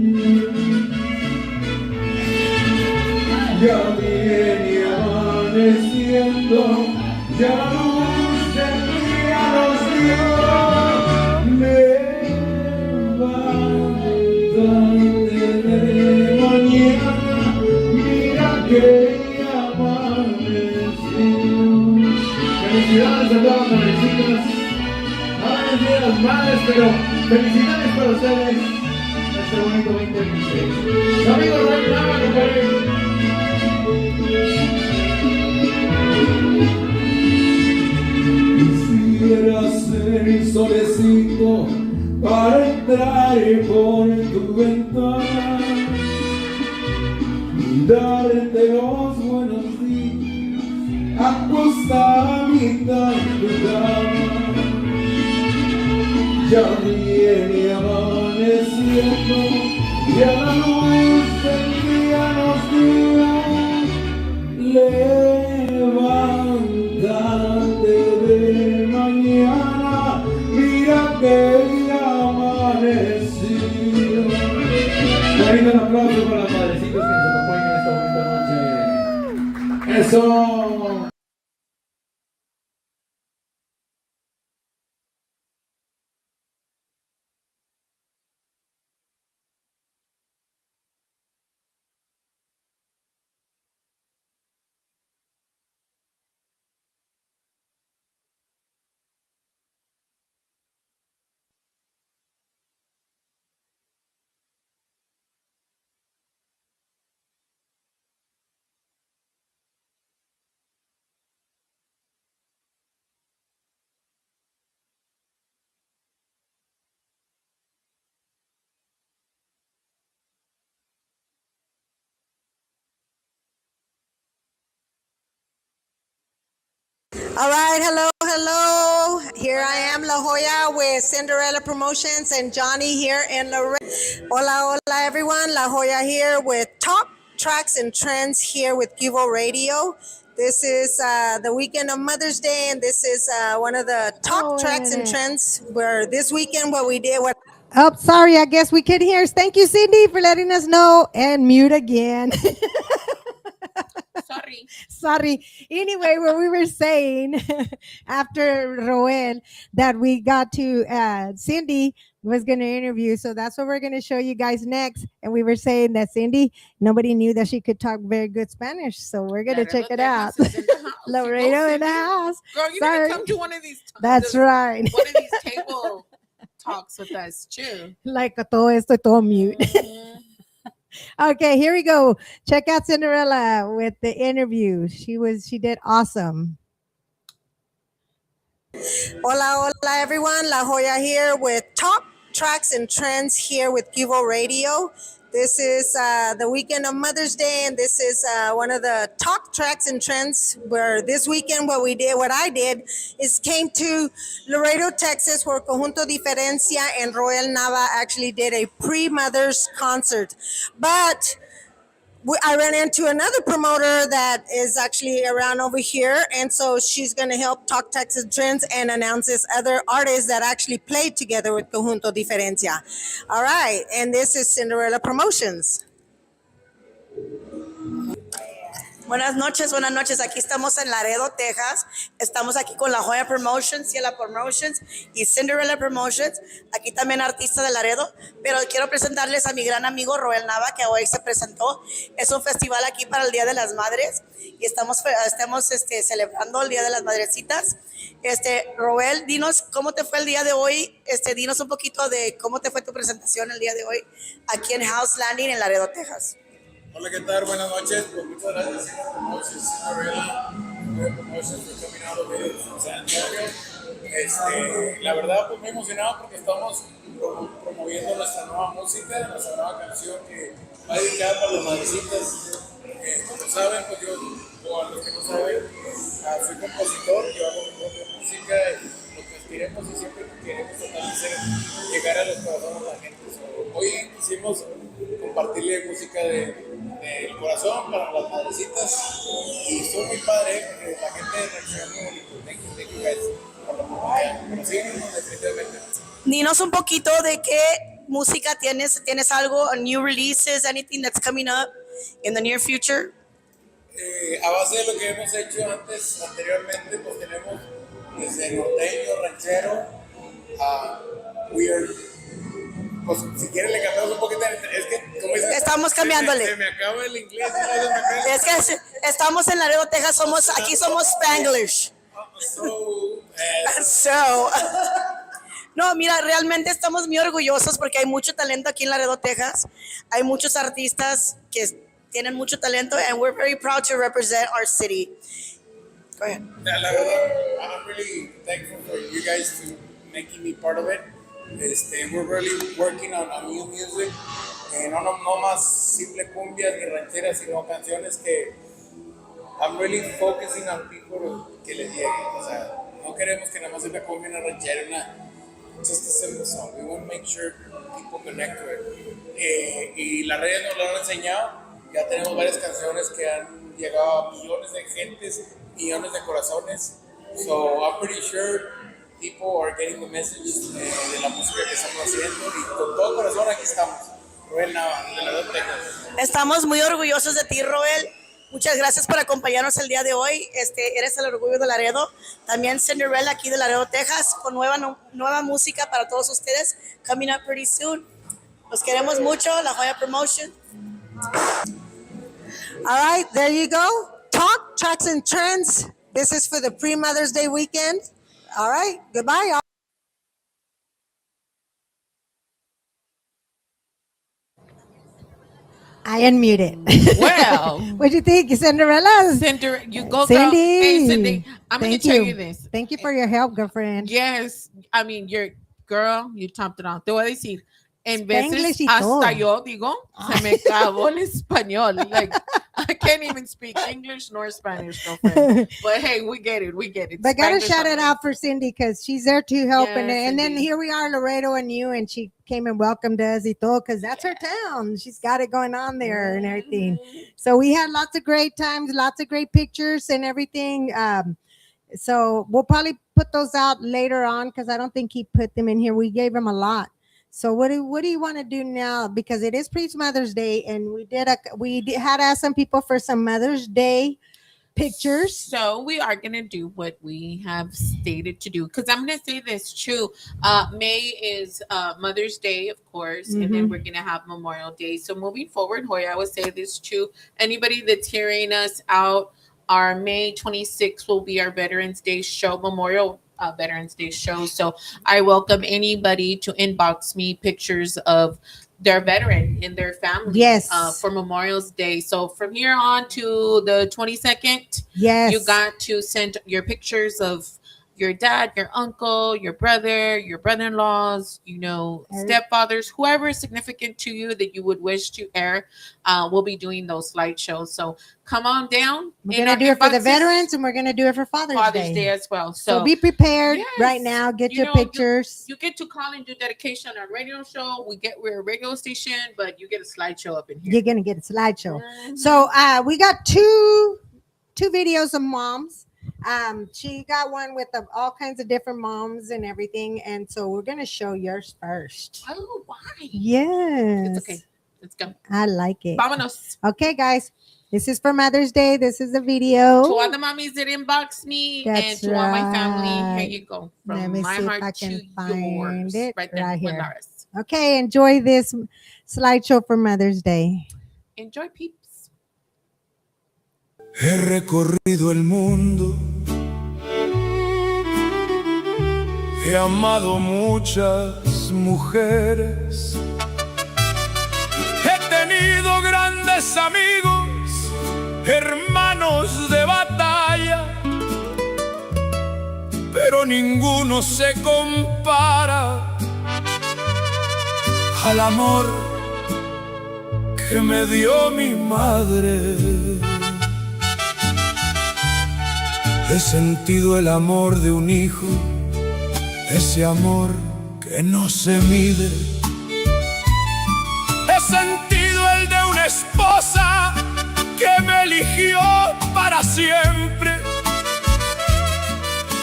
S3: Ya viene amaneciendo, ya la luz del día nos dio. Levántate de mañana, mira que amaneció. Felicidades a todas las madrecitas. Ahora no es Día de las Madres, pero felicidades para ustedes. Este bonito 2026. Su amigo Roel Nava, compadre. Quisiera ser el solecito para entrar por tu ventana y darte los buenos días acostadita en tu cama. Ya viene amaneciendo y a la luz del día nos dio. Levántate de mañana, mira que ya amaneció.
S1: All right, hello, hello. Here I am, La Joya, with Cinderella Promotions and Johnny here in Laredo. Hola, hola, everyone. La Joya here with top tracks and trends here with Cubo Radio. This is the weekend of Mother's Day, and this is one of the top tracks and trends. Where this weekend, what we did, what. Oh, sorry. I guess we could hear. Thank you, Cindy, for letting us know. And mute again.
S2: Sorry.
S1: Sorry. Anyway, what we were saying after Roel that we got to Cindy was going to interview. So that's what we're going to show you guys next. And we were saying that Cindy, nobody knew that she could talk very good Spanish. So we're going to check it out. Laredo in the house.
S2: Girl, you
S1: Sorry.
S2: need to come to one of these.
S1: That's right.
S2: One of these table talks with us too.
S1: Like todo esto, todo mute. Okay, here we go. Check out Cinderella with the interview. She did awesome. Hola, hola, everyone. La Joya here with top tracks and trends here with Cubo Radio. This is the weekend of Mother's Day, and this is one of the top tracks and trends. Where this weekend, what I did, is came to Laredo, Texas, where Conjunto Diferencia and Royal Nava actually did a pre-Mother's concert. But I ran into another promoter that is actually around over here, and so she's going to help talk Texas trends and announce this other artists that actually played together with Conjunto Diferencia. All right, and this is Cinderella Promotions.
S5: Buenas noches, buenas noches. Aquí estamos en Laredo, Texas. Estamos aquí con La Joya Promotions, Ciela Promotions y Cinderella Promotions. Aquí también artistas de Laredo. Pero quiero presentarles a mi gran amigo Roel Nava, que hoy se presentó. Es un festival aquí para el Día de las Madres y estamos celebrando el Día de las Madrecitas. Roel, dinos cómo te fue el día de hoy. Dinos un poquito de cómo te fue tu presentación el día de hoy aquí en House Landing en Laredo, Texas.
S9: Hola, ¿qué tal? Buenas noches. Pues muchas gracias a Promotions, Cinderella, Promotions for coming out of it from San Antonio. La verdad, pues muy emocionado porque estamos promoviendo nuestra nueva música, nuestra nueva canción que va dedicada para las madrecitas. Como saben, pues yo, o a los que no saben, soy compositor, yo hago mi propia música y lo que aspiremos y siempre queremos tratar de hacer llegar a los corazones de la gente. Hoy quisimos compartirle música del corazón para las madrecitas y estuvo muy padre porque la gente reaccionó muy bonito. Thank you guys por la oportunidad. Pero sí, definitivamente.
S5: Dinos un poquito de qué música tienes. ¿Tienes algo, new releases, anything that's coming up in the near future?
S9: A base de lo que hemos hecho anteriormente, pues tenemos desde norteño, ranchero, weird. Pues si quieren le cambiamos un poquito, es que como dices,
S5: estamos cambiándole.
S9: Se me acaba el inglés.
S5: Es que estamos en Laredo, Texas, aquí somos Spanglish. No, mira, realmente estamos muy orgullosos porque hay mucho talento aquí en Laredo, Texas. Hay muchos artistas que tienen mucho talento and we're very proud to represent our city. Go ahead.
S9: La verdad, I'm really thankful for you guys to making me part of it. We're really working on new music, no más simple cumbias ni rancheras, sino canciones que I'm really focusing on people que les lleguen. O sea, no queremos que nada más sea una cumbia, una ranchera, just a simple song. We want to make sure people connect to it. Y las redes nos lo han enseñado. Ya tenemos varias canciones que han llegado a millones de gentes, millones de corazones. So I'm pretty sure people are getting the message de la música que estamos haciendo y con todo corazón aquí estamos. Roel Nava, de Laredo, Texas.
S5: Estamos muy orgullosos de ti, Roel. Muchas gracias por acompañarnos el día de hoy. Eres el orgullo de Laredo. También Cinderella aquí de Laredo, Texas, con nueva música para todos ustedes. Coming up pretty soon. Los queremos mucho, La Joya Promotion.
S1: All right, there you go. Talk, tracks, and trends. This is for the pre-Mother's Day weekend. All right, goodbye, y'all. I unmuted.
S2: Well,
S1: What'd you think, Cinderella?
S2: You go,
S1: Cindy.
S2: girl. Hey, Cindy, I'm going to tell you this.
S1: Thank you for your help, girlfriend.
S2: Yes, I mean, your girl, you topped it off. Te voy a decir, En veces
S1: Spanglish y todo.
S2: hasta yo digo, se me acabó el español. Like, I can't even speak English nor Spanish, girlfriend. But hey, we get it. We get it.
S1: But gotta
S2: Spanglish
S1: shout it
S2: only.
S1: out for Cindy because she's there to help.
S2: Yes,
S1: And then
S2: indeed.
S1: here we are, Laredo and you, and she came and welcomed us y todo because that's her town. She's got it going on there and everything.
S2: Mhm.
S1: So we had lots of great times, lots of great pictures and everything. So we'll probably put those out later on because I don't think he put them in here. We gave him a lot. So what do you want to do now? Because it is pre-Mother's Day, and had asked some people for some Mother's Day pictures.
S2: So we are gonna do what we have stated to do. Because I'm gonna say this too. May is Mother's Day, of course, and then
S1: Mhm.
S2: we're gonna have Memorial Day. So moving forward, Hoya, I would say this too. Anybody that's hearing us out, our May 26th will be our Veterans Day show, Memorial Veterans Day show. So I welcome anybody to inbox me pictures of their veteran in their family,
S1: Yes.
S2: for Memorial's Day. So from here on to the 22nd,
S1: Yes.
S2: you got to send your pictures of your dad, your uncle, your brother-in-laws, stepfathers, whoever is significant to you that you would wish to air. We'll be doing those slideshows. So come on down.
S1: We're
S2: in
S1: gonna
S2: our
S1: do it for the
S2: inboxes.
S1: veterans, and we're gonna do it for Father's
S2: Day as well.
S1: So be prepared
S2: yes,
S1: right now. Get
S2: you
S1: your
S2: know,
S1: pictures.
S2: you get to call and do dedication on a radio show. We're a radio station, but you get a slideshow up in here.
S1: You're gonna get a slideshow.
S2: Mhm.
S1: So we got two videos of moms. She got one with all kinds of different moms and everything, and so we're gonna show yours first.
S2: Oh, why?
S1: Yes,
S2: It's okay. Let's go.
S1: I like it.
S2: Vámonos.
S1: Okay, guys, this is for Mother's Day. This is the video.
S2: To all the mommies that inbox me and
S1: That's
S2: to all my family,
S1: right.
S2: here you go.
S1: Let
S2: From
S1: me
S2: my
S1: see if
S2: heart
S1: I
S2: to
S1: can find
S2: yours.
S1: it
S2: Right there.
S1: right
S2: with
S1: here.
S2: Laris.
S1: Okay, enjoy this slideshow for Mother's Day.
S2: Enjoy, peeps.
S3: He recorrido el mundo, he amado muchas mujeres, he tenido grandes amigos, hermanos de batalla, pero ninguno se compara al amor que me dio mi madre. He sentido el amor de un hijo, ese amor que no se mide. He sentido el de una esposa que me eligió para siempre.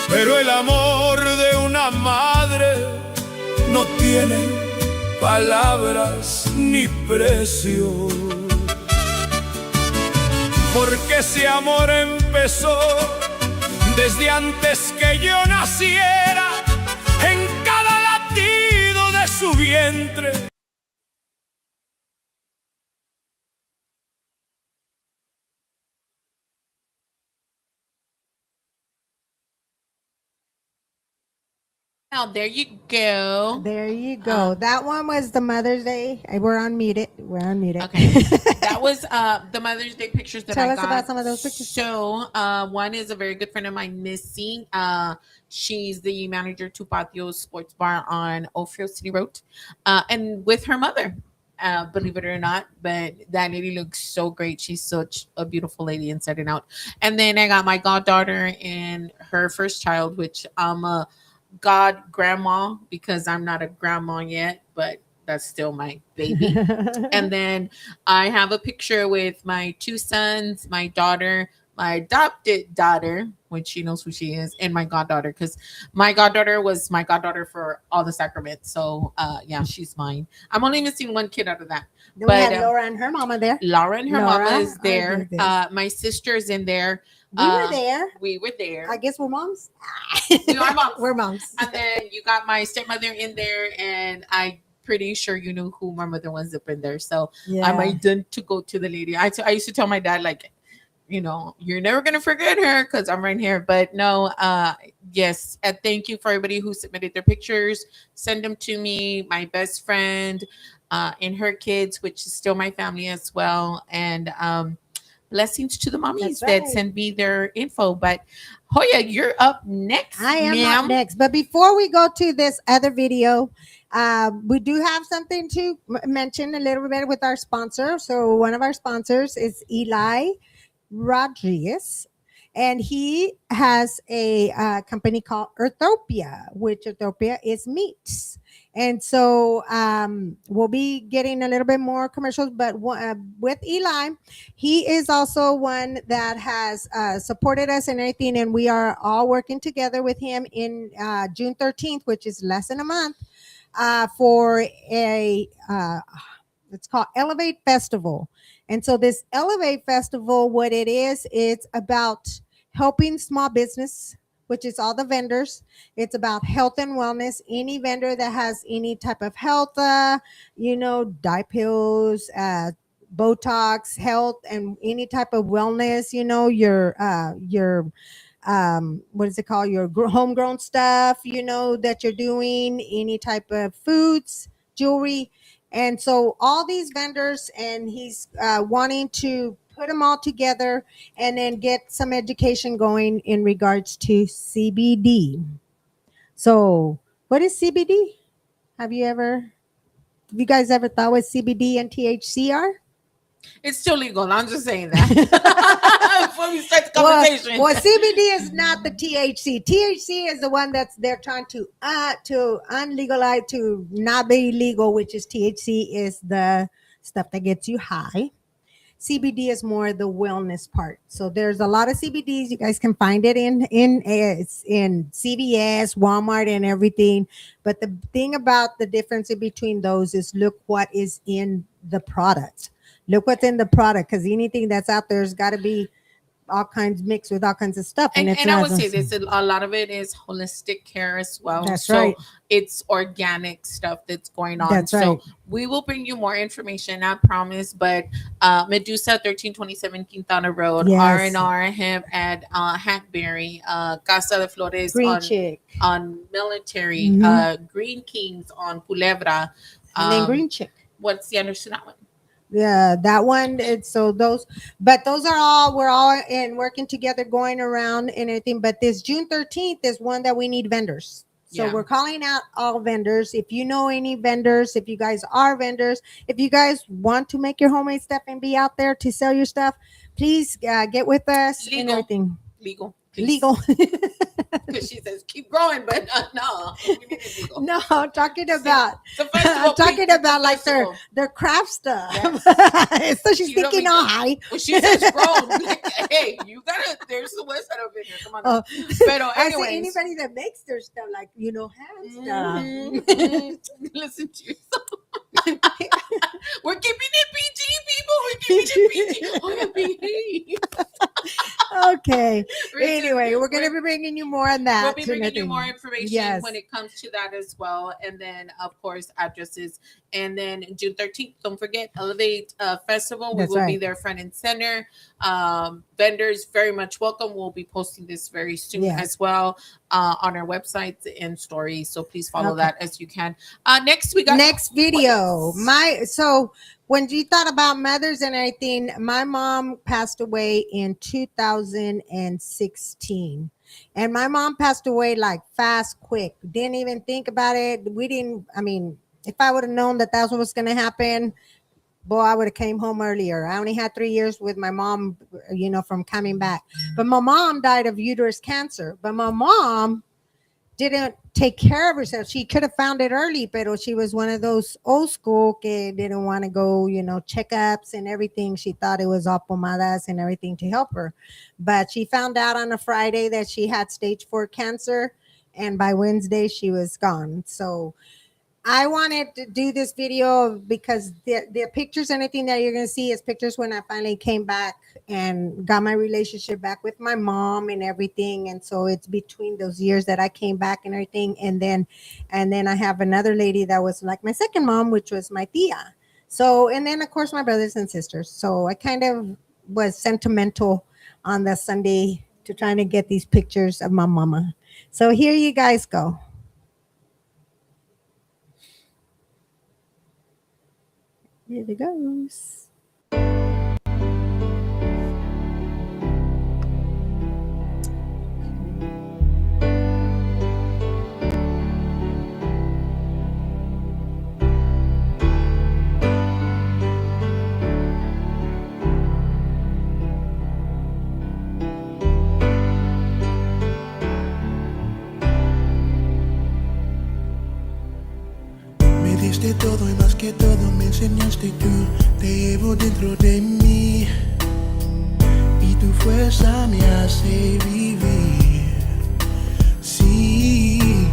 S3: Pero el amor de una madre no tiene palabras ni precio. Porque ese amor empezó desde antes que yo naciera, en cada latido de su vientre.
S2: Now, there you go.
S1: There you go. That one was the Mother's Day. We're unmuted. We're unmuted.
S2: Okay. That was the Mother's Day pictures that
S1: Tell
S2: I
S1: us
S2: got.
S1: about some of those pictures.
S2: So, one is a very good friend of mine, Missy. She's the manager to Patio Sports Bar on Ophir City Road, and with her mother. Believe it or not, but that lady looks so great. She's such a beautiful lady inside and out. And then I got my goddaughter and her first child, which I'm a god grandma because I'm not a grandma yet, but that's still my baby. And then I have a picture with my two sons, my daughter, my adopted daughter, which she knows who she is, and my goddaughter, because my goddaughter was my goddaughter for all the sacraments. So yeah, she's mine. I'm only missing one kid out of that.
S1: Then
S2: But
S1: we had Laura and her mama there.
S2: Laura and her
S1: Laura,
S2: mama is
S1: I
S2: there.
S1: do this.
S2: My sister's in there.
S1: We were there.
S2: We were there.
S1: I guess we're moms.
S2: We are moms.
S1: We're moms.
S2: And then you got my stepmother in there, and I pretty sure you knew who my mother was up in there. So
S1: Yeah.
S2: I might done to go to the lady. I used to tell my dad, like, you're never gonna forget her because I'm right here. But no, yes, and thank you for everybody who submitted their pictures. Send them to me. My best friend, and her kids, which is still my family as well, and blessings to the mommies
S1: That's
S2: that
S1: right.
S2: send me their info. But Hoya, you're up next,
S1: I am up
S2: ma'am.
S1: next. But before we go to this other video, we do have something to mention a little bit with our sponsor. So one of our sponsors is Eli Rodriguez, and he has a company called Earthopia, which Earthopia is meats. And so we'll be getting a little bit more commercials, but with Eli, he is also one that has supported us and everything, and we are all working together with him in June 13th, which is less than a month, for a it's called Elevate Festival. And so this Elevate Festival, what it is, it's about helping small business, which is all the vendors. It's about health and wellness. Any vendor that has any type of health, dye pills, Botox, health, and any type of wellness, your what is it called, your homegrown stuff, that you're doing, any type of foods, jewelry. And so all these vendors, and he's wanting to put them all together and then get some education going in regards to CBD. So what is CBD? Have you guys ever thought what CBD and THC are?
S2: It's still legal. I'm just saying that before we start the conversation.
S1: Well, CBD is not the THC. THC is the one that's they're trying to unlegalize, to not be legal, which is THC is the stuff that gets you high. CBD is more the wellness part. So there's a lot of CBDs. You guys can find it it's in CVS, Walmart, and everything. But the thing about the difference in between those is look what is in the product. Look what's in the product, because anything that's out there has got to be all kinds mixed with all kinds of stuff, and it's
S2: And I
S1: not.
S2: would say this: a lot of it is holistic care as well.
S1: That's
S2: so
S1: right.
S2: it's organic stuff that's going on.
S1: That's
S2: So
S1: right.
S2: we will bring you more information, I promise. But Medusa, 1327 Quintana Road,
S1: Yes.
S2: R&R him at Hackberry, Casa de Flores
S1: Green Chick,
S2: on Military, Green Kings on Culebra.
S1: and then Green Chick.
S2: What's the understood that one?
S1: Yeah, that one. It's so those, but those are all, we're all in working together, going around and everything. But this June 13th is one that we need vendors. So
S2: Yeah.
S1: we're calling out all vendors. If you know any vendors, if you guys are vendors, if you guys want to make your homemade stuff and be out there to sell your stuff, please get with us and
S2: Legal.
S1: everything.
S2: Legal. Please.
S1: Legal.
S2: Because she says keep growing, but no, we need it legal.
S1: No, I'm talking about.
S2: It's a festival,
S1: I'm talking
S2: Pete. It's a
S1: about like
S2: festival.
S1: their craft stuff.
S2: Yes.
S1: So she's
S2: You don't
S1: thinking
S2: need
S1: all
S2: to-
S1: high.
S2: When she says grown, like, hey, you gotta. There's the West Side over here. Come on.
S1: Oh,
S2: Pero
S1: I say
S2: anyways,
S1: anybody that makes their stuff, like, hand stuff.
S2: Mhm. Listen to yourself. We're keeping it PG, people. We're keeping it PG. Oh, yeah, behave.
S1: Okay.
S2: We're
S1: Anyway,
S2: just-
S1: we're going to be bringing you more on that.
S2: We'll be bringing you
S1: Nothing.
S2: more information
S1: Yes.
S2: when it comes to that as well. And then, of course, addresses. And then June 13th, don't forget, Elevate Festival. We
S1: That's
S2: will be
S1: right.
S2: there front and center. Vendors, very much welcome. We'll be posting this very soon
S1: Yeah.
S2: as well on our websites and stories. So please follow
S1: Okay.
S2: that as you can. Next, we got
S1: Next video.
S2: What?
S1: So when you thought about mothers and everything, my mom passed away in 2016. And my mom passed away like fast, quick. Didn't even think about it. If I would have known that that's what was going to happen, boy, I would have came home earlier. I only had 3 years with my mom, from coming back. But my mom died of uterus cancer. But my mom didn't take care of herself. She could have found it early, but she was one of those old school que didn't want to go, checkups and everything. She thought it was all pomadas and everything to help her. But she found out on a Friday that she had stage 4 cancer, and by Wednesday she was gone. So I wanted to do this video because the pictures and everything that you're going to see is pictures when I finally came back and got my relationship back with my mom and everything. And so it's between those years that I came back and everything. And then I have another lady that was like my second mom, which was my tia. So, and then of course my brothers and sisters. So I kind of was sentimental on the Sunday to trying to get these pictures of my mama. So here you guys go. Here it goes.
S3: diste todo y más que todo me enseñaste tú. Te llevo dentro de mí y tu fuerza me hace vivir. Sí,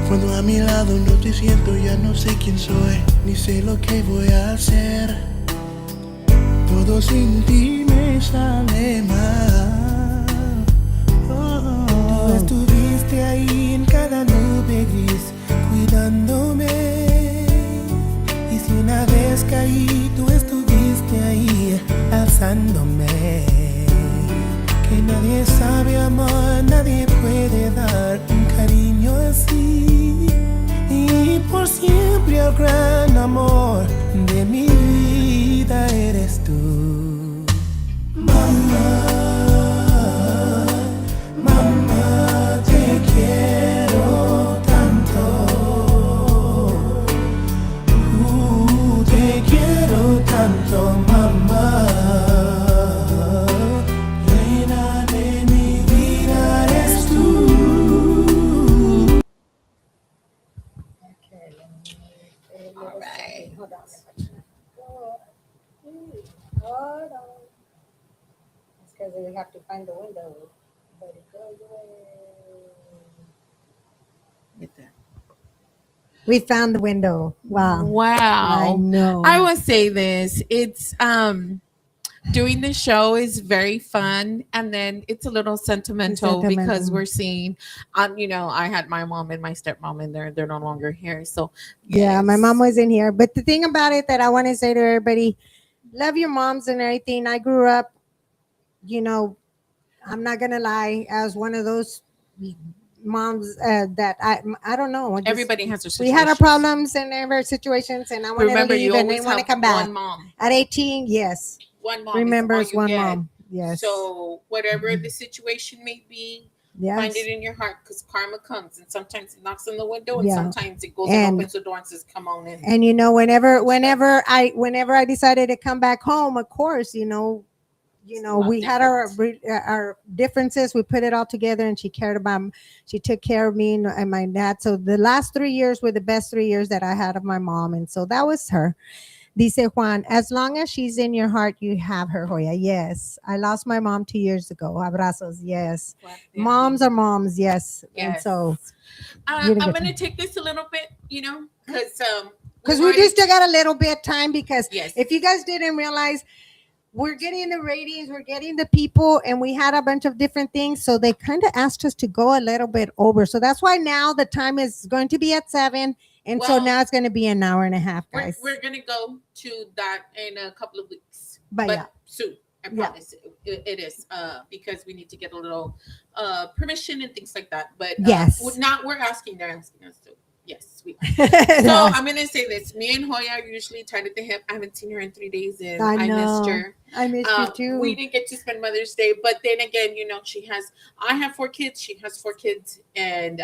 S3: cuando a mi lado no te siento ya no sé quién soy, ni sé lo que voy a hacer. Todo sin ti me sale mal.
S10: Tú estuviste ahí en cada nube gris, cuidándome. Y si una vez caí, tú estuviste ahí, alzándome. Que nadie sabe amar, nadie puede dar un cariño así. Y por siempre el gran amor de mi vida eres tú. Mamá, mamá, te quiero tanto. Te quiero tanto, mamá. Reina de mi vida eres tú.
S2: All right.
S1: Hold on. Hold on. It's because we have to find the window. But it goes away.
S2: Get that.
S1: We found the window. Wow.
S2: Wow.
S1: I know.
S2: I will say this. It's doing the show is very fun, and then it's a little sentimental because
S1: Sentimental.
S2: we're seeing I had my mom and my stepmom, and they're no longer here. So
S1: Yeah, my mom
S2: yes.
S1: wasn't here. But the thing about it that I want to say to everybody, love your moms and everything. I grew up, I'm not gonna lie, as one of those moms that I don't know.
S2: Everybody has their
S1: We had our
S2: situations.
S1: problems and our situations, and I wanted
S2: Remember,
S1: to leave
S2: you
S1: and
S2: always
S1: didn't want to
S2: have
S1: come back.
S2: one mom.
S1: At 18, yes,
S2: One mom
S1: remembers
S2: is all you
S1: one
S2: get.
S1: mom. Yes,
S2: So whatever the situation may be,
S1: yes,
S2: find it in your heart, because karma comes, and sometimes it knocks on the window, and
S1: yeah.
S2: sometimes it goes and
S1: And
S2: opens the door and says, "Come on in."
S1: and whenever I decided to come back home, of course, we had our differences. We put it all together, and she took care of me and my dad. So the last 3 years were the best 3 years that I had of my mom, and so that was her. Dice Juan, as long as she's in your heart, you have her, Hoya. Yes, I lost my mom 2 years ago. Abrazos. Yes, moms are moms. Yes, and
S2: Yes.
S1: so
S2: I'm gonna take this a little bit, because
S1: we do still got a little bit time, because
S2: Yes.
S1: if you guys didn't realize, we're getting the ratings, we're getting the people, and we had a bunch of different things. So they kind of asked us to go a little bit over. So that's why now the time is going to be at 7. And so
S2: Well,
S1: now it's going to be an hour and a half, guys.
S2: we're gonna go to that in a couple of weeks,
S1: But yeah.
S2: soon. I
S1: Yeah.
S2: promise it is because we need to get a little permission and things like that. But
S1: Yes.
S2: we're asking, they're asking us to. Yes, we are. So I'm gonna say this. Me and Hoya are usually tied at the hip. I haven't seen her in 3 days, and I missed her.
S1: I missed you too.
S2: We didn't get to spend Mother's Day, but then again, I have 4 kids, she has 4 kids, and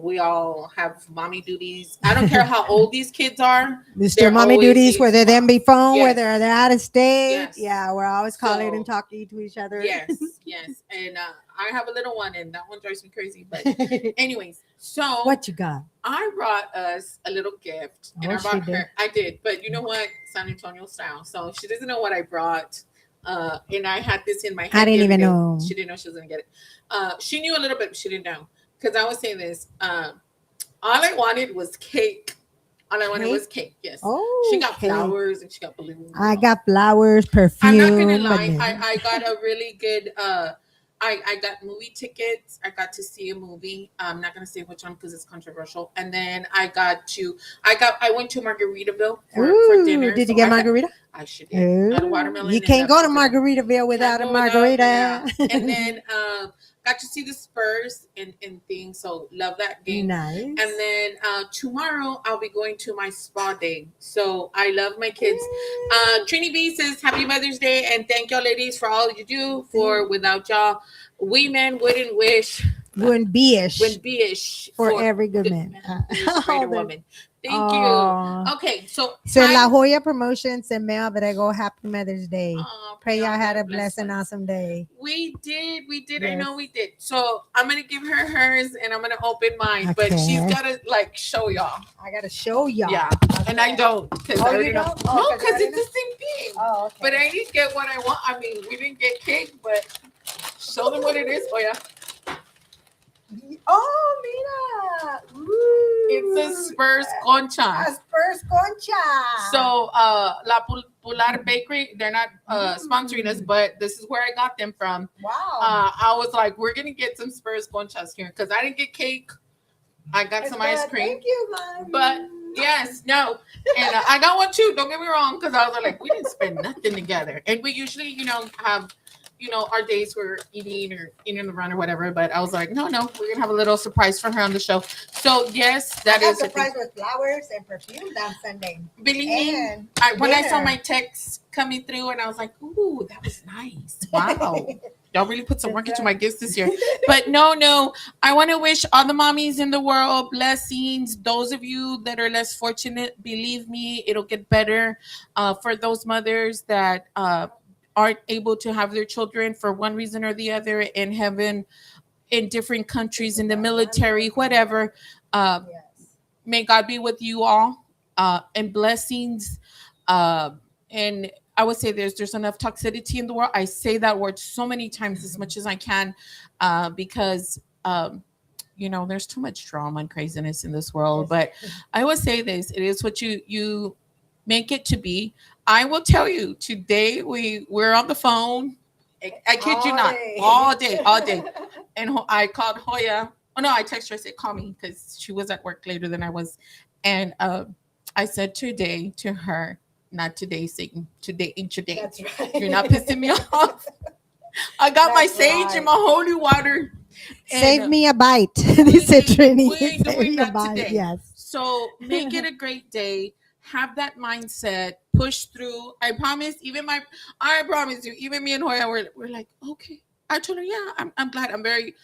S2: we all have mommy duties. I don't care how old these kids are.
S1: There's
S2: they're
S1: still mommy
S2: always
S1: duties,
S2: these
S1: whether them be phone,
S2: Yes.
S1: whether they're out of state.
S2: Yes.
S1: Yeah, we're always calling
S2: So-
S1: and talking to each other.
S2: Yes, yes, and I have a little one, and that one drives me crazy. But anyways, so
S1: What you got?
S2: I brought us a little gift, and
S1: Oh,
S2: I
S1: she
S2: brought
S1: did.
S2: her. I did, but you know what? San Antonio style. So she doesn't know what I brought. And I had this in my head.
S1: I didn't
S2: the other
S1: even
S2: day.
S1: know.
S2: She didn't know she was gonna get it. She knew a little bit, but she didn't know, because I was saying this. All I wanted was cake. All I wanted was cake. Yes.
S1: Oh,
S2: She got
S1: cake.
S2: flowers and she got balloons.
S1: I got flowers, perfume.
S2: I'm not gonna lie.
S1: but-
S2: I got a really good. I got movie tickets. I got to see a movie. I'm not gonna say which one because it's controversial. And then I went to Margaritaville for
S1: Ooh,
S2: dinner.
S1: did you
S2: So
S1: get
S2: I had-
S1: margarita?
S2: I should did. Got a
S1: Ooh,
S2: watermelon.
S1: you
S2: and
S1: can't go to
S2: apple.
S1: Margaritaville without a
S2: Can't go
S1: margarita.
S2: yeah. And then got to see the Spurs and things. So love that game.
S1: Nice.
S2: And then tomorrow I'll be going to my spa day. So I love my kids. Trini B says Happy Mother's Day and thank y'all ladies for all you do. For without y'all, we men wouldn't wish
S1: When be-ish.
S2: When be-ish
S1: For every good man.
S2: There's a greater woman. Thank
S1: Aw.
S2: you. Okay, so
S1: So La
S2: time-
S1: Joya Promotions and Mel Abrego, happy Mother's Day.
S2: Aw,
S1: Pray y'all had a
S2: bless
S1: blessed and
S2: us.
S1: awesome day.
S2: We did. I
S1: Yes.
S2: know we did. So I'm gonna give her hers, and I'm gonna open mine. But she's
S1: Okay.
S2: gotta like show y'all.
S1: I gotta show y'all.
S2: Yeah, and I don't because
S1: Oh,
S2: I
S1: you
S2: already know.
S1: don't? Oh,
S2: No,
S1: 'cause you
S2: because
S1: already
S2: it's the same thing.
S1: Oh, okay.
S2: But I didn't get what I want. I mean, we didn't get cake, but show them what it is. Oh yeah,
S1: Oh, mira. Ooh.
S2: it's a Spurs concha.
S1: A Spurs concha.
S2: So, La Pular Bakery, they're not sponsoring us, but this is where I got them from.
S1: Wow.
S2: I was like, we're gonna get some Spurs conchas here because I didn't get cake. I got some ice cream.
S1: Thank you, Mom.
S2: But yes, no, and I got one too. Don't get me wrong, because I was like, we didn't spend nothing together, and we usually, have, our days we're eating or eating around or whatever. But I was like, no, we're gonna have a little surprise for her on the show. So yes,
S1: I
S2: that
S1: got
S2: is a thing.
S1: surprised with flowers and perfume that Sunday.
S2: Believe me,
S1: And
S2: when I saw
S1: dinner.
S2: my text coming through, and I was like, ooh, that was nice. Wow. Y'all really put some work into my gifts this year. But no, I want to wish all the mommies in the world blessings. Those of you that are less fortunate, believe me, it'll get better. For those mothers that aren't able to have their children for one reason or the other in heaven, in different countries, in the military, whatever, may God be with you all, and blessings. And I would say there's enough toxicity in the world. I say that word so many times as much as I can, because there's too much drama and craziness in this world. But I would say this: it is what you make it to be. I will tell you today we're on the phone. I kid you not, all day. And I called Joya. Oh no, I texted her. I said, call me, because she was at work later than I was. And I said today to her, not today, Satan. Today ain't your day.
S1: That's right.
S2: You're not pissing me off. I got my
S1: That's
S2: sage
S1: right.
S2: and my holy water.
S1: Save
S2: And,
S1: me a bite. This is Trini.
S2: we ain't
S1: Save
S2: doing
S1: me a
S2: that
S1: bite.
S2: today.
S1: Yes.
S2: So make it a great day. Have that mindset. Push through. I promise you, even me and Joya, we're like, okay. I told her, yeah, I'm glad. I'm very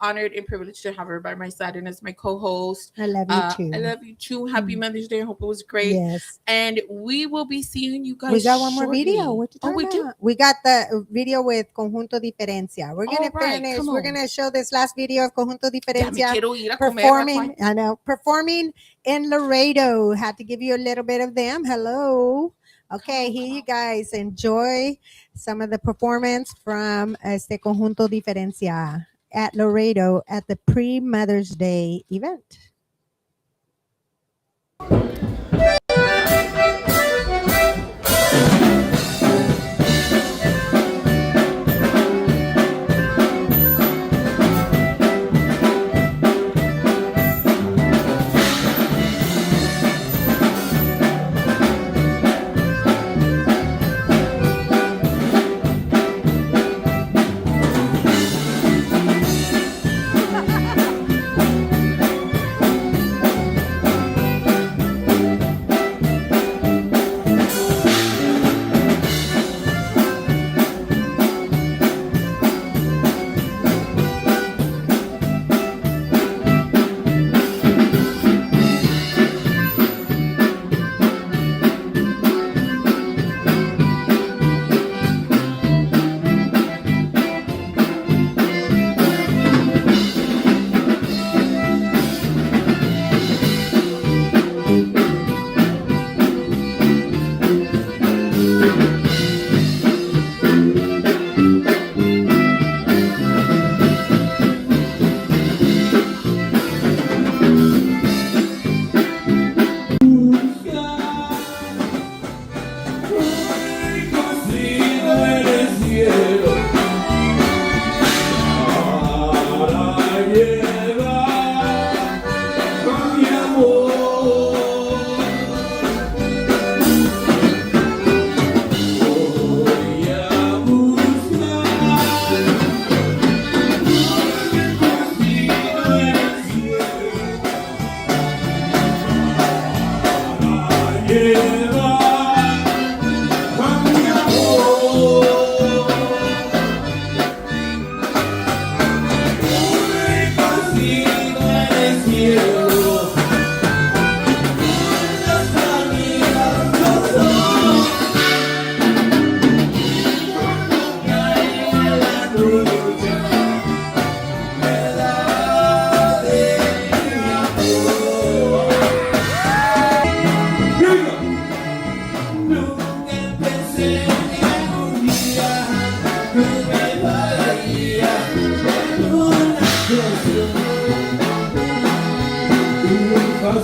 S2: honored and privileged to have her by my side and as my co-host.
S1: I love you too.
S2: I love you too. Happy Mother's Day. I hope it was great.
S1: Yes.
S2: And we will be seeing you guys.
S1: We got one more
S2: shortly.
S1: video. What you talking
S2: we do.
S1: about? We got the video with Conjunto Diferencia. We're gonna
S2: All right,
S1: finish.
S2: come
S1: We're
S2: on.
S1: gonna show this last video of Conjunto
S2: Ya me
S1: Diferencia
S2: quiero ir a comer,
S1: performing.
S2: Rafael.
S1: I know, performing in Laredo. Had to give you a little bit of them. Hello. Okay, here you guys enjoy some of the performance from este Conjunto Diferencia at Laredo at the pre-Mother's Day event.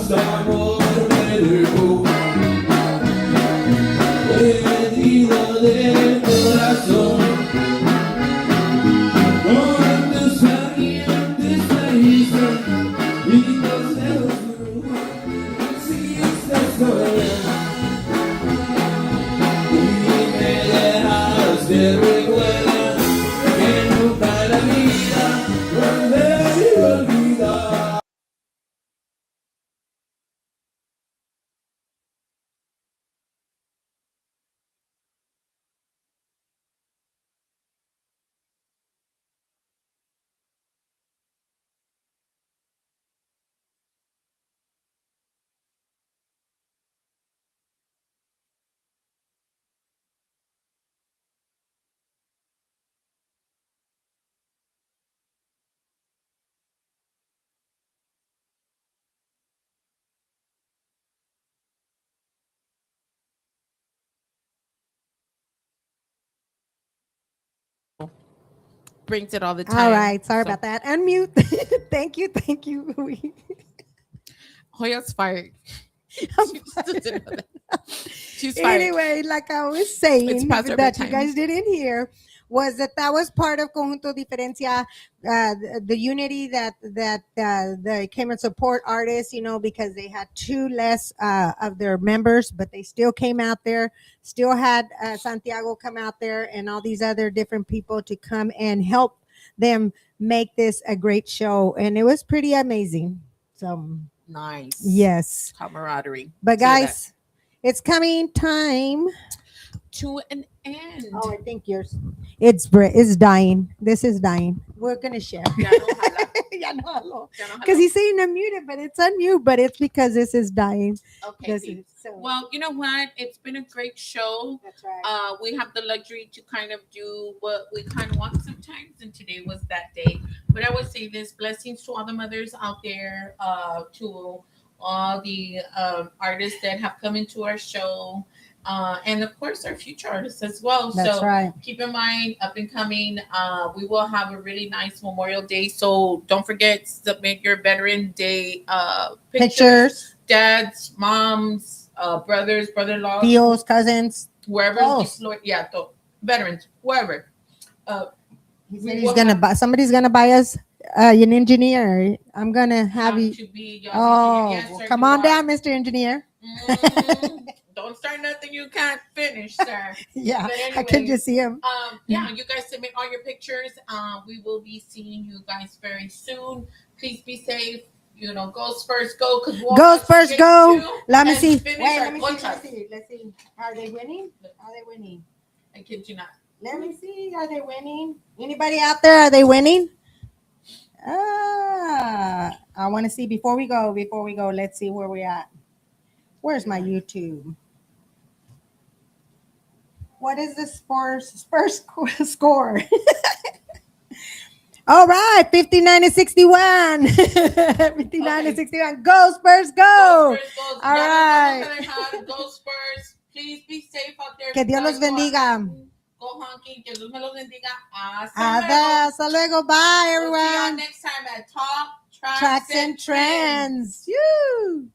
S10: más amor me dejó, herido del corazón. Con tus ardientes raíces y tus dedos brujos, hiciste sola. Y me dejaste recuerda que nunca en la vida volveré a olvidar.
S2: Brings it all the time.
S1: All right, sorry
S2: So,
S1: about that. Unmute. Thank you, thank you.
S2: Hoya's fired.
S1: I'm
S2: She just doesn't know that. She's fired.
S1: Anyway, like I was
S2: It's
S1: saying,
S2: past her
S1: that you
S2: bedtime.
S1: guys didn't hear, was that was part of Conjunto Diferencia, the unity that they came and support artists, because they had two less of their members, but they still came out there, still had Santiago come out there, and all these other different people to come and help them make this a great show, and it was pretty amazing. So
S2: Nice.
S1: yes,
S2: Camaraderie.
S1: but
S2: See that.
S1: guys, it's coming time.
S2: To an end.
S1: Oh, I think yours. It's dying. This is dying. We're gonna share.
S2: Ya no jala.
S1: Ya no jalo.
S2: Ya no
S1: Because
S2: jala.
S1: he's saying unmuted, but it's unmute. But it's because this is dying.
S2: Okay.
S1: This
S2: see.
S1: is so.
S2: Well, you know what? It's been a great show.
S1: That's right.
S2: We have the luxury to kind of do what we kind of want sometimes, and today was that day. But I would say this: blessings to all the mothers out there, to all the artists that have come into our show, and of course our future artists as well.
S1: That's
S2: so
S1: right.
S2: keep in mind, up and coming, we will have a really nice Memorial Day. So don't forget, submit your Veteran Day pictures. Dads, moms, brothers, brother-in-laws,
S1: Tios, cousins.
S2: wherever
S1: Todos.
S2: deployed, veterans, wherever.
S1: He said he's gonna buy. Somebody's gonna buy us an engineer. I'm gonna have you.
S2: to be y'all's
S1: Oh,
S2: engineer. Yes,
S1: well,
S2: sir,
S1: come
S2: you
S1: on
S2: are.
S1: down, Mr. Engineer.
S2: Don't start nothing you can't finish, sir.
S1: Yeah,
S2: But
S1: I can
S2: anyways,
S1: just see him.
S2: yeah, you guys submit all your pictures. We will be seeing you guys very soon. Please be safe. Goes first, go, because we'll
S1: Goes first, go. Let me see.
S2: Finish
S1: Wait,
S2: our
S1: let me see.
S2: contract.
S1: Let's see. Are they winning? Are they winning?
S2: I kid you not.
S1: Let me see. Are they winning? Anybody out there? Are they winning? I want to see before we go. Let's see where we're at. Where's my YouTube? What is the Spurs score? All right, 59 to 61. 59 to 61. Go Spurs, go.
S2: Go Spurs, go.
S1: All right.
S2: Go Spurs. Please be safe out there.
S1: Que Dios los bendiga.
S2: Go honky. Que Dios me los bendiga.
S1: Hasta luego. Bye,
S2: We'll see y'all
S1: everyone.
S2: next time at Talk,
S1: Tracks and Trends. Woo.